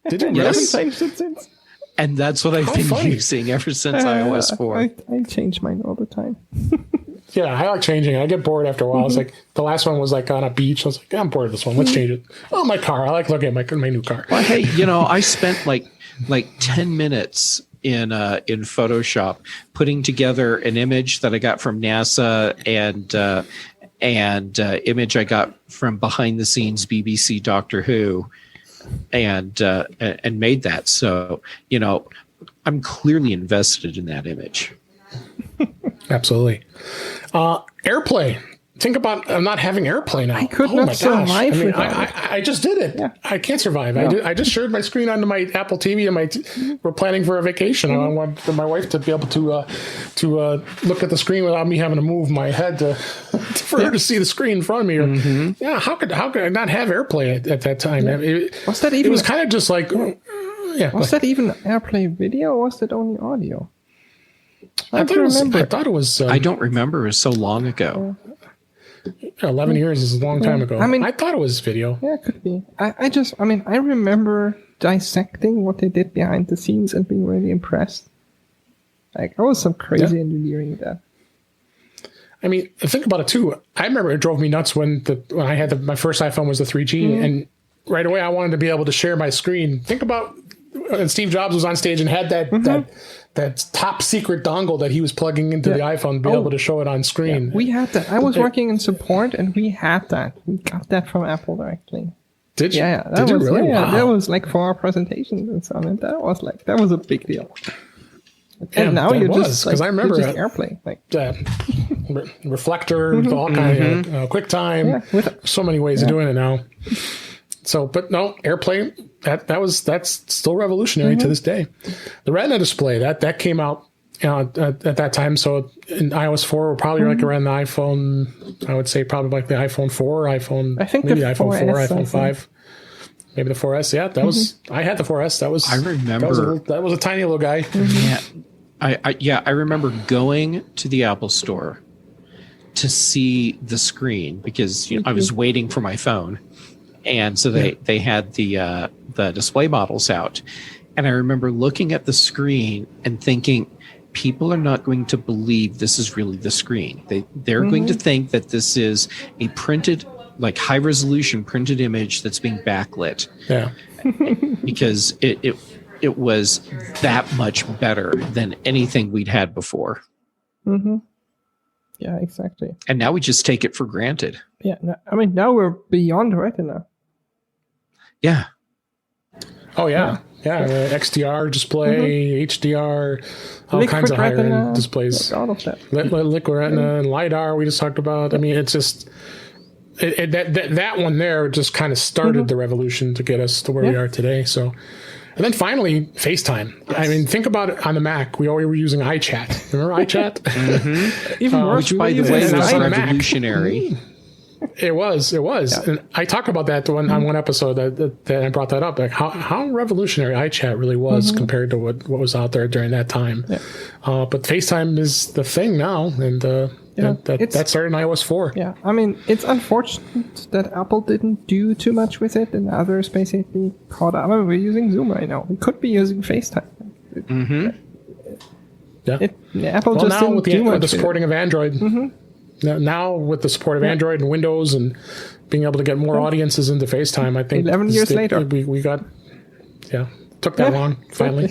Did you? You haven't Yes. changed it since? And that's what I've been using ever since iOS 4. I change mine all the time. Yeah, I like changing it. I get bored after a while. It's like the last one was like on a beach. I was like, I'm bored of this one. Let's change it. Oh, my car. I like looking at my new car. Well, hey, I spent like 10 minutes in Photoshop putting together an image that I got from NASA and image I got from behind the scenes BBC Doctor Who, and made that. So I'm clearly invested in that image. Absolutely. AirPlay. Think about not having AirPlay now. I could not survive without it. I just did it. Yeah. I can't survive. I just shared my screen onto my Apple TV, and we're planning for a vacation. I want my wife to be able to look at the screen without me having to move my head for her to see the screen in front of me. Yeah, how could I not have AirPlay at that time? Yeah. Was that even? It was kind of just like. Was that even AirPlay video, or was it only audio? I thought it was. I don't remember. It was so long ago. 11 years is a long time ago. I mean, I thought it was video. Yeah, it could be. I remember dissecting what they did behind the scenes and being really impressed. Like, I was some crazy engineering with that. I mean, think about it too. I remember it drove me nuts when I had my first iPhone was the 3G, and right away I wanted to be able to share my screen. Think about when Steve Jobs was on stage and had that top secret dongle that he was plugging into the iPhone to be able to show it on screen. We had that. I was working in support, and we had that. We got that from Apple directly. Did you? Yeah, Did you really? Yeah, wow. that was like for our presentations and so on. And that was a big deal. And now you just because I remember AirPlay, like reflector, all kind of QuickTime. So many ways of doing it now. So, but no, AirPlay. That's still revolutionary to this day. The Retina display that came out at that time. So in iOS 4, we're probably like around the iPhone. I would say probably like the iPhone 4, maybe the iPhone 4, iPhone 5, maybe the 4S. Yeah, that was. I had the 4S. That was. I remember that was a tiny little guy. Yeah, I remember going to the Apple Store to see the screen because I was waiting for my phone. And so they had the display models out. And I remember looking at the screen and thinking, people are not going to believe this is really the screen. They're going to think that this is a printed, like high resolution printed image that's being backlit. Yeah. Because it was that much better than anything we'd had before. Yeah, exactly. And now we just take it for granted. Yeah, now we're beyond Retina. Yeah. Oh yeah. XDR display, HDR, all kinds of higher end displays. Like all of that. Liquid Retina and LiDAR we just talked about. I mean, it's just that one there just kind of started the revolution to get us to where we are today. So, and then finally, FaceTime. Yes. I mean, think about it on the Mac. We always were using iChat. Remember iChat? Even worse, which, by the way, was revolutionary. It was. Yeah. And I talk about that on one episode that I brought that up, like how revolutionary iChat really was compared to what was out there during that time. Yeah. But FaceTime is the thing now, and that started in iOS 4. Yeah, I mean, it's unfortunate that Apple didn't do too much with it, and others basically caught up. I mean, we're using Zoom right now. We could be using FaceTime. Apple just didn't do much with the supporting of Android. Now with the support of Android and Windows and being able to get more audiences into FaceTime, I think 11 years later we got took that long finally.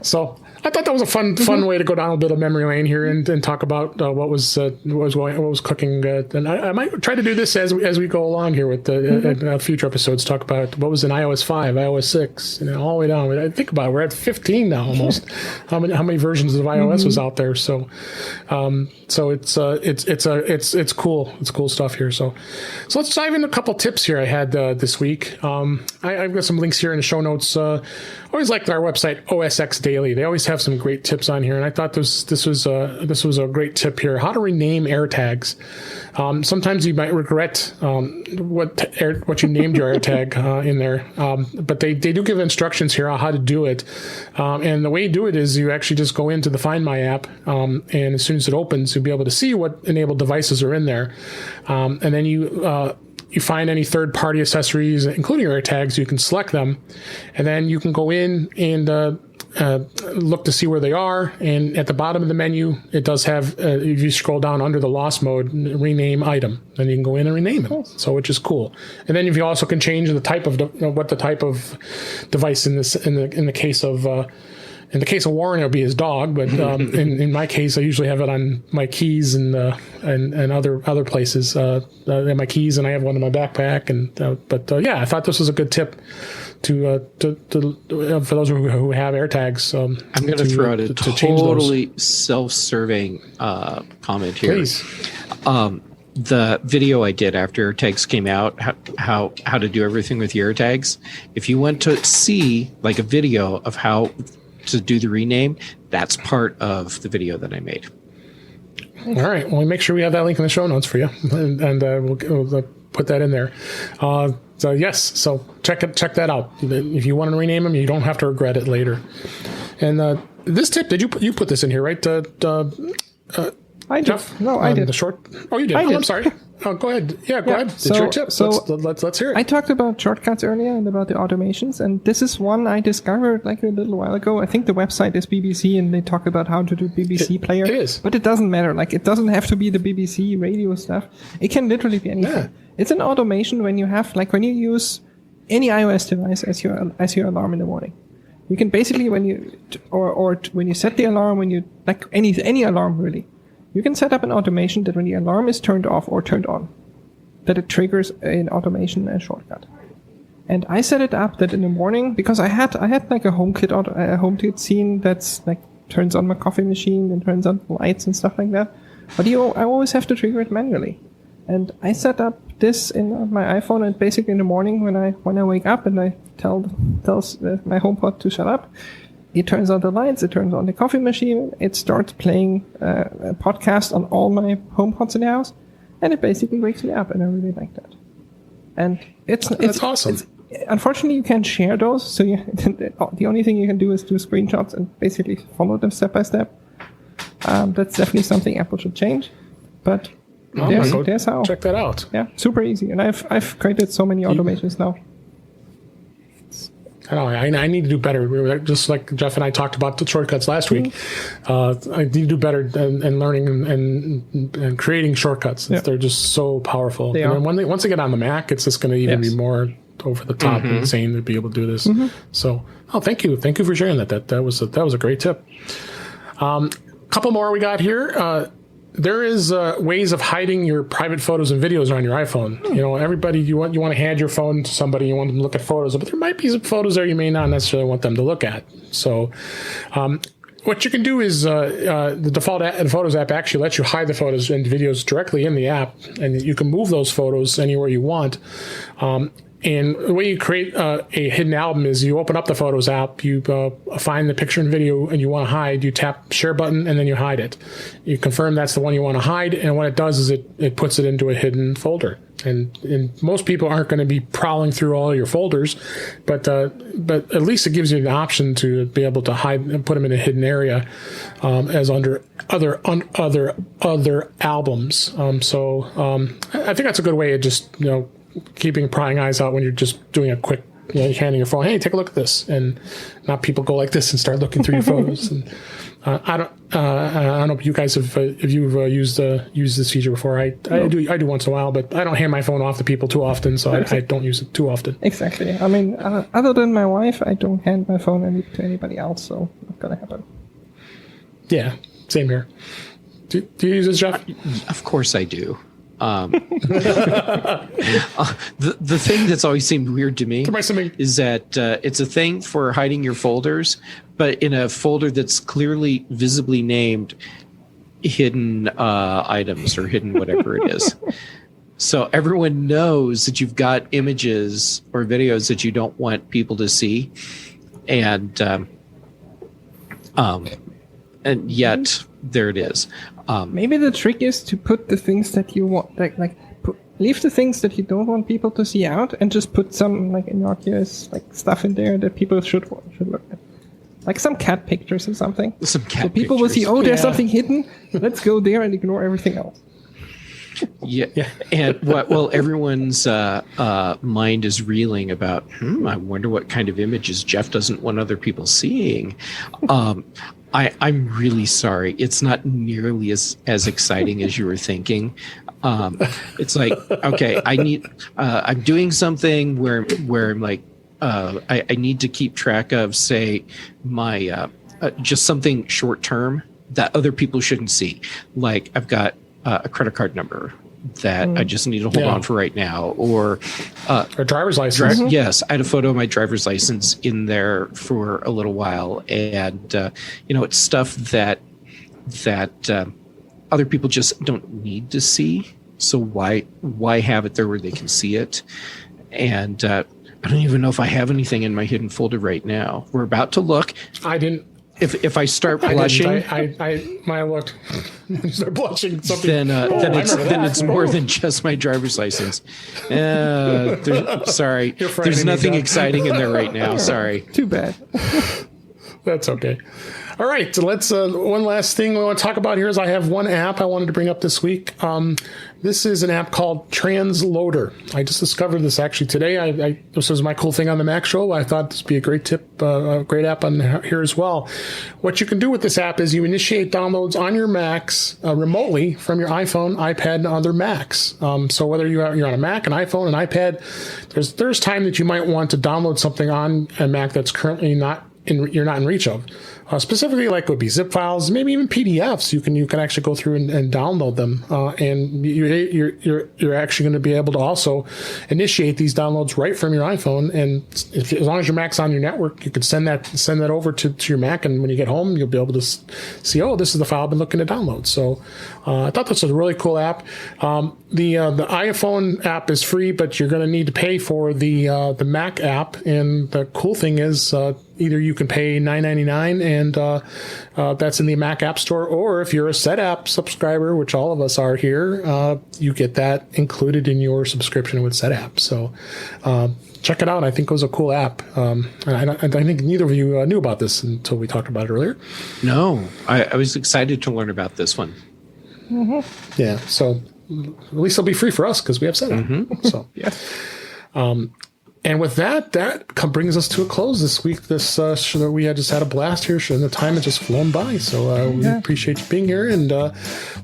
So I thought that was a fun way to go down a bit of memory lane here and talk about what was cooking. And I might try to do this as we go along here with the future episodes. Talk about what was in iOS 5, iOS 6, all the way down. I think about it, we're at 15 now almost. How many versions of iOS was out there? So it's cool. It's cool stuff here. So let's dive into a couple tips here I had this week. I've got some links here in the show notes. Always liked our website OSX Daily. They always have some great tips on here, and I thought this was a great tip here. How to rename AirTags. Sometimes you might regret what you named your AirTag in there, but they do give instructions here on how to do it. And the way you do it is you actually just go into the Find My app, and as soon as it opens, you'll be able to see what enabled devices are in there, and then you find any third-party accessories, including AirTags, you can select them, and then you can go in and look to see where they are. And at the bottom of the menu, it does have, if you scroll down under the lost mode, rename item, then you can go in and rename it. So, which is cool. And then if you also can change the type of what the type of device in the case of. In the case of Warren, it'll be his dog, but in my case, I usually have it on my keys and other places. My keys, and I have one in my backpack. I thought this was a good tip to for those who have AirTags. I'm going to throw out a totally self-serving comment here. Please. The video I did after AirTags came out, how to do everything with your AirTags. If you want to see like a video of how to do the rename, that's part of the video that I made. All right. Well, we'll make sure we have that link in the show notes for you, and we'll put that in there. So check that out. If you want to rename them, you don't have to regret it later. And this tip, did you put this in here, right? I did. Jeff? No, I did. The short. Oh, you did. I'm sorry. Oh, go ahead. Yeah, go ahead. It's your tip. So let's hear it. I talked about shortcuts earlier and about the automations, and this is one I discovered like a little while ago. I think the website is BBC, and they talk about how to do BBC Player. It is. But it doesn't matter. Like, it doesn't have to be the BBC radio stuff. It can literally be anything. Yeah. It's an automation when you have, like, when you use any iOS device as your alarm in the morning. You can basically, when you set the alarm, when you, like, any alarm really, you can set up an automation that when the alarm is turned off or turned on, that it triggers an automation and shortcut. And I set it up that in the morning, because I had like a HomeKit scene that's like turns on my coffee machine and turns on the lights and stuff like that. But I always have to trigger it manually. And I set up this in my iPhone, and basically in the morning when I wake up and I tells my HomePod to shut up, it turns on the lights, it turns on the coffee machine, it starts playing a podcast on all my HomePods in the house, and it basically wakes me up, and I really like that. And that's awesome. Unfortunately, you can't share those, so the only thing you can do is do screenshots and basically follow them step by step. That's definitely something Apple should change, but there's how. Check that out. Yeah, super easy, and I've created so many automations now. I need to do better. Just like Jeff and I talked about the shortcuts last week. I need to do better in learning and creating shortcuts. Yeah. They're just so powerful. And once they get on the Mac, it's just going to even be more over the top and insane to be able to do this. So, thank you for sharing that. That was a great tip. Couple more we got here. There is ways of hiding your private photos and videos on your iPhone. You know, everybody, you want to hand your phone to somebody, you want them to look at photos, but there might be some photos there you may not necessarily want them to look at. So what you can do is the default Photos app actually lets you hide the photos and videos directly in the app, and you can move those photos anywhere you want. And the way you create a hidden album is you open up the Photos app, you find the picture and video, and you want to hide. You tap Share button, and then you hide it. You confirm that's the one you want to hide, and what it does is it puts it into a hidden folder. And most people aren't going to be prowling through all your folders, but at least it gives you an option to be able to hide and put them in a hidden area as under other albums. I think that's a good way of just keeping prying eyes out when you're just doing a quick, handing your phone, hey, take a look at this, and not people go like this and start looking through your photos. And I don't know if you guys have if you've used this feature before. I do once in a while, but I don't hand my phone off to people too often, so I don't use it too often. Exactly. I mean, other than my wife, I don't hand my phone to anybody else, so not gonna happen. Yeah, same here. Do you use this, Jeff? Of course I do. The thing that's always seemed weird to me is that it's a thing for hiding your folders, but in a folder that's clearly visibly named hidden items or hidden whatever it is. So everyone knows that you've got images or videos that you don't want people to see, and yet there it is. Maybe the trick is to put the things that you want, leave the things that you don't want people to see out, and just put some innocuous stuff in there that people should look at, like some cat pictures or something. Some cat so people will see, there's something hidden. Let's go there and ignore everything else. Yeah. And everyone's mind is reeling about. I wonder what kind of images Jeff doesn't want other people seeing. I'm really sorry. It's not nearly as exciting as you were thinking. It's like, okay, I'm doing something where I'm like, I need to keep track of, say, my just something short term that other people shouldn't see. Like I've got a credit card number that I just need to hold on for right now, or a driver's license. Yes, I had a photo of my driver's license in there for a little while, and it's stuff that other people just don't need to see. So why have it there where they can see it? And I don't even know if I have anything in my hidden folder right now. We're about to look. I didn't. If I start blushing, I looked. You start blushing. Then it's more than just my driver's license. Sorry, there's nothing exciting in there right now. Sorry. Too bad. That's okay. All right, so let's. One last thing we want to talk about here is I have one app I wanted to bring up this week. This is an app called Transloader. I just discovered this actually today. This was my cool thing on the Mac show. I thought this would be a great tip, a great app on here as well. What you can do with this app is you initiate downloads on your Macs remotely from your iPhone, iPad, and other Macs. So whether you're on a Mac, an iPhone, an iPad, there's time that you might want to download something on a Mac that's currently you're not in reach of. Specifically, like it would be zip files, maybe even PDFs. You can actually go through and download them, and you're actually going to be able to also initiate these downloads right from your iPhone. And as long as your Mac's on your network, you could send that over to your Mac, and when you get home, you'll be able to see, this is the file I've been looking to download. So I thought this was a really cool app. The iPhone app is free, but you're going to need to pay for the Mac app. And the cool thing is, either you can pay $9.99 and that's in the Mac App Store, or if you're a SetApp subscriber, which all of us are here, you get that included in your subscription with SetApp. So check it out. I think it was a cool app. And I think neither of you knew about this until we talked about it earlier. No, I was excited to learn about this one. Mm-hmm. Yeah, so at least it'll be free for us because we have SetApp. Mm-hmm. So yeah. And with that brings us to a close this week. This show, we had just had a blast here, and the time has just flown by. So we appreciate you being here. And let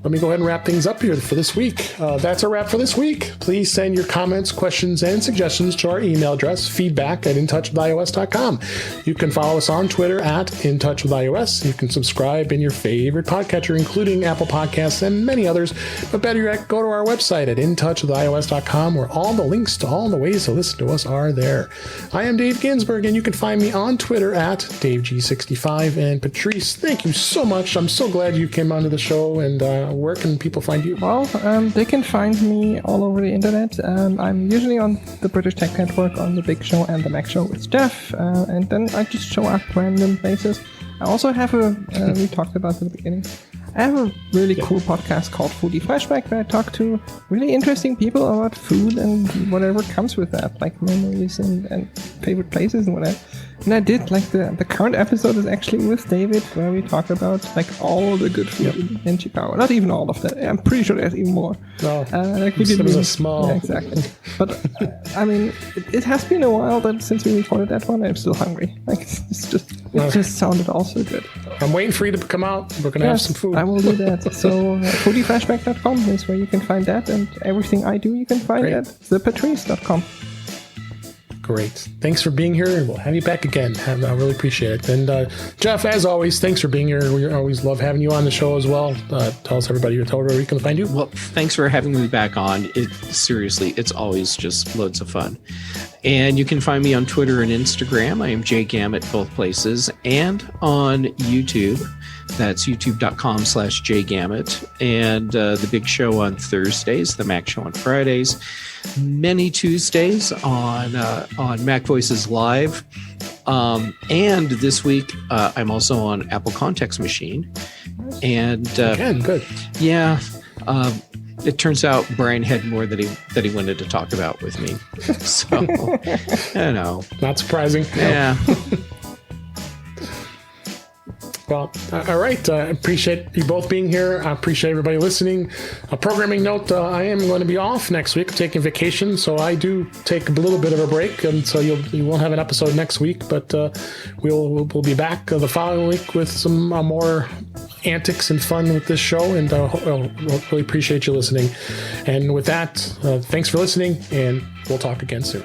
me go ahead and wrap things up here for this week. That's a wrap for this week. Please send your comments, questions, and suggestions to our email address, feedback@intouchwithios.com. You can follow us on Twitter @intouchwithios. You can subscribe in your favorite podcatcher, including Apple Podcasts and many others. But better yet, go to our website at intouchwithios.com, where all the links to all the ways to listen to us are are there. I am Dave Ginsburg, and you can find me on Twitter at DaveG65. And Patrice, thank you so much. I'm so glad you came onto the show. And where can people find you? Well, they can find me all over the internet. I'm usually on the British Tech Network, on The Big Show and The Mac Show with Jeff. And then I just show up random places. I also have we talked about it at the beginning. I have a really cool podcast called Foodie Flashback where I talk to really interesting people about food and whatever comes with that, like memories and favorite places and whatever. And I did, like, the current episode is actually with David, where we talk about, like, all the good food in Chicago. Not even all of that. I'm pretty sure there's even more. No, like it was a small... Yeah, exactly. But, I mean, it has been a while since we recorded that one. I'm still hungry. Like, it just sounded all so good. I'm waiting for you to come out. We're going to have some food. I will do that. So, foodieflashback.com is where you can find that, and everything I do you can find at thepatrice.com. Great. Thanks for being here. We'll have you back again. I really appreciate it. And Jeff, as always, thanks for being here. We always love having you on the show as well. Tell us, everybody, where you can find you. Well, thanks for having me back on. Seriously, it's always just loads of fun. And you can find me on Twitter and Instagram. I am Gamet, both places, and on YouTube. That's youtube.com/jgamet. And The Big Show on Thursdays, The Mac Show on Fridays, many Tuesdays on Mac Voices Live. And this week, I'm also on Apple Context Machine. And again, good. Yeah. It turns out Brian had more that he wanted to talk about with me. So, I know. Not surprising. Yeah. Well, all right. I appreciate you both being here. I appreciate everybody listening. A programming note, I am going to be off next week. I'm taking vacation, so I do take a little bit of a break, and so you won't have an episode next week, but we'll be back the following week with some more antics and fun with this show, and we'll really appreciate you listening. And with that, thanks for listening, and we'll talk again soon.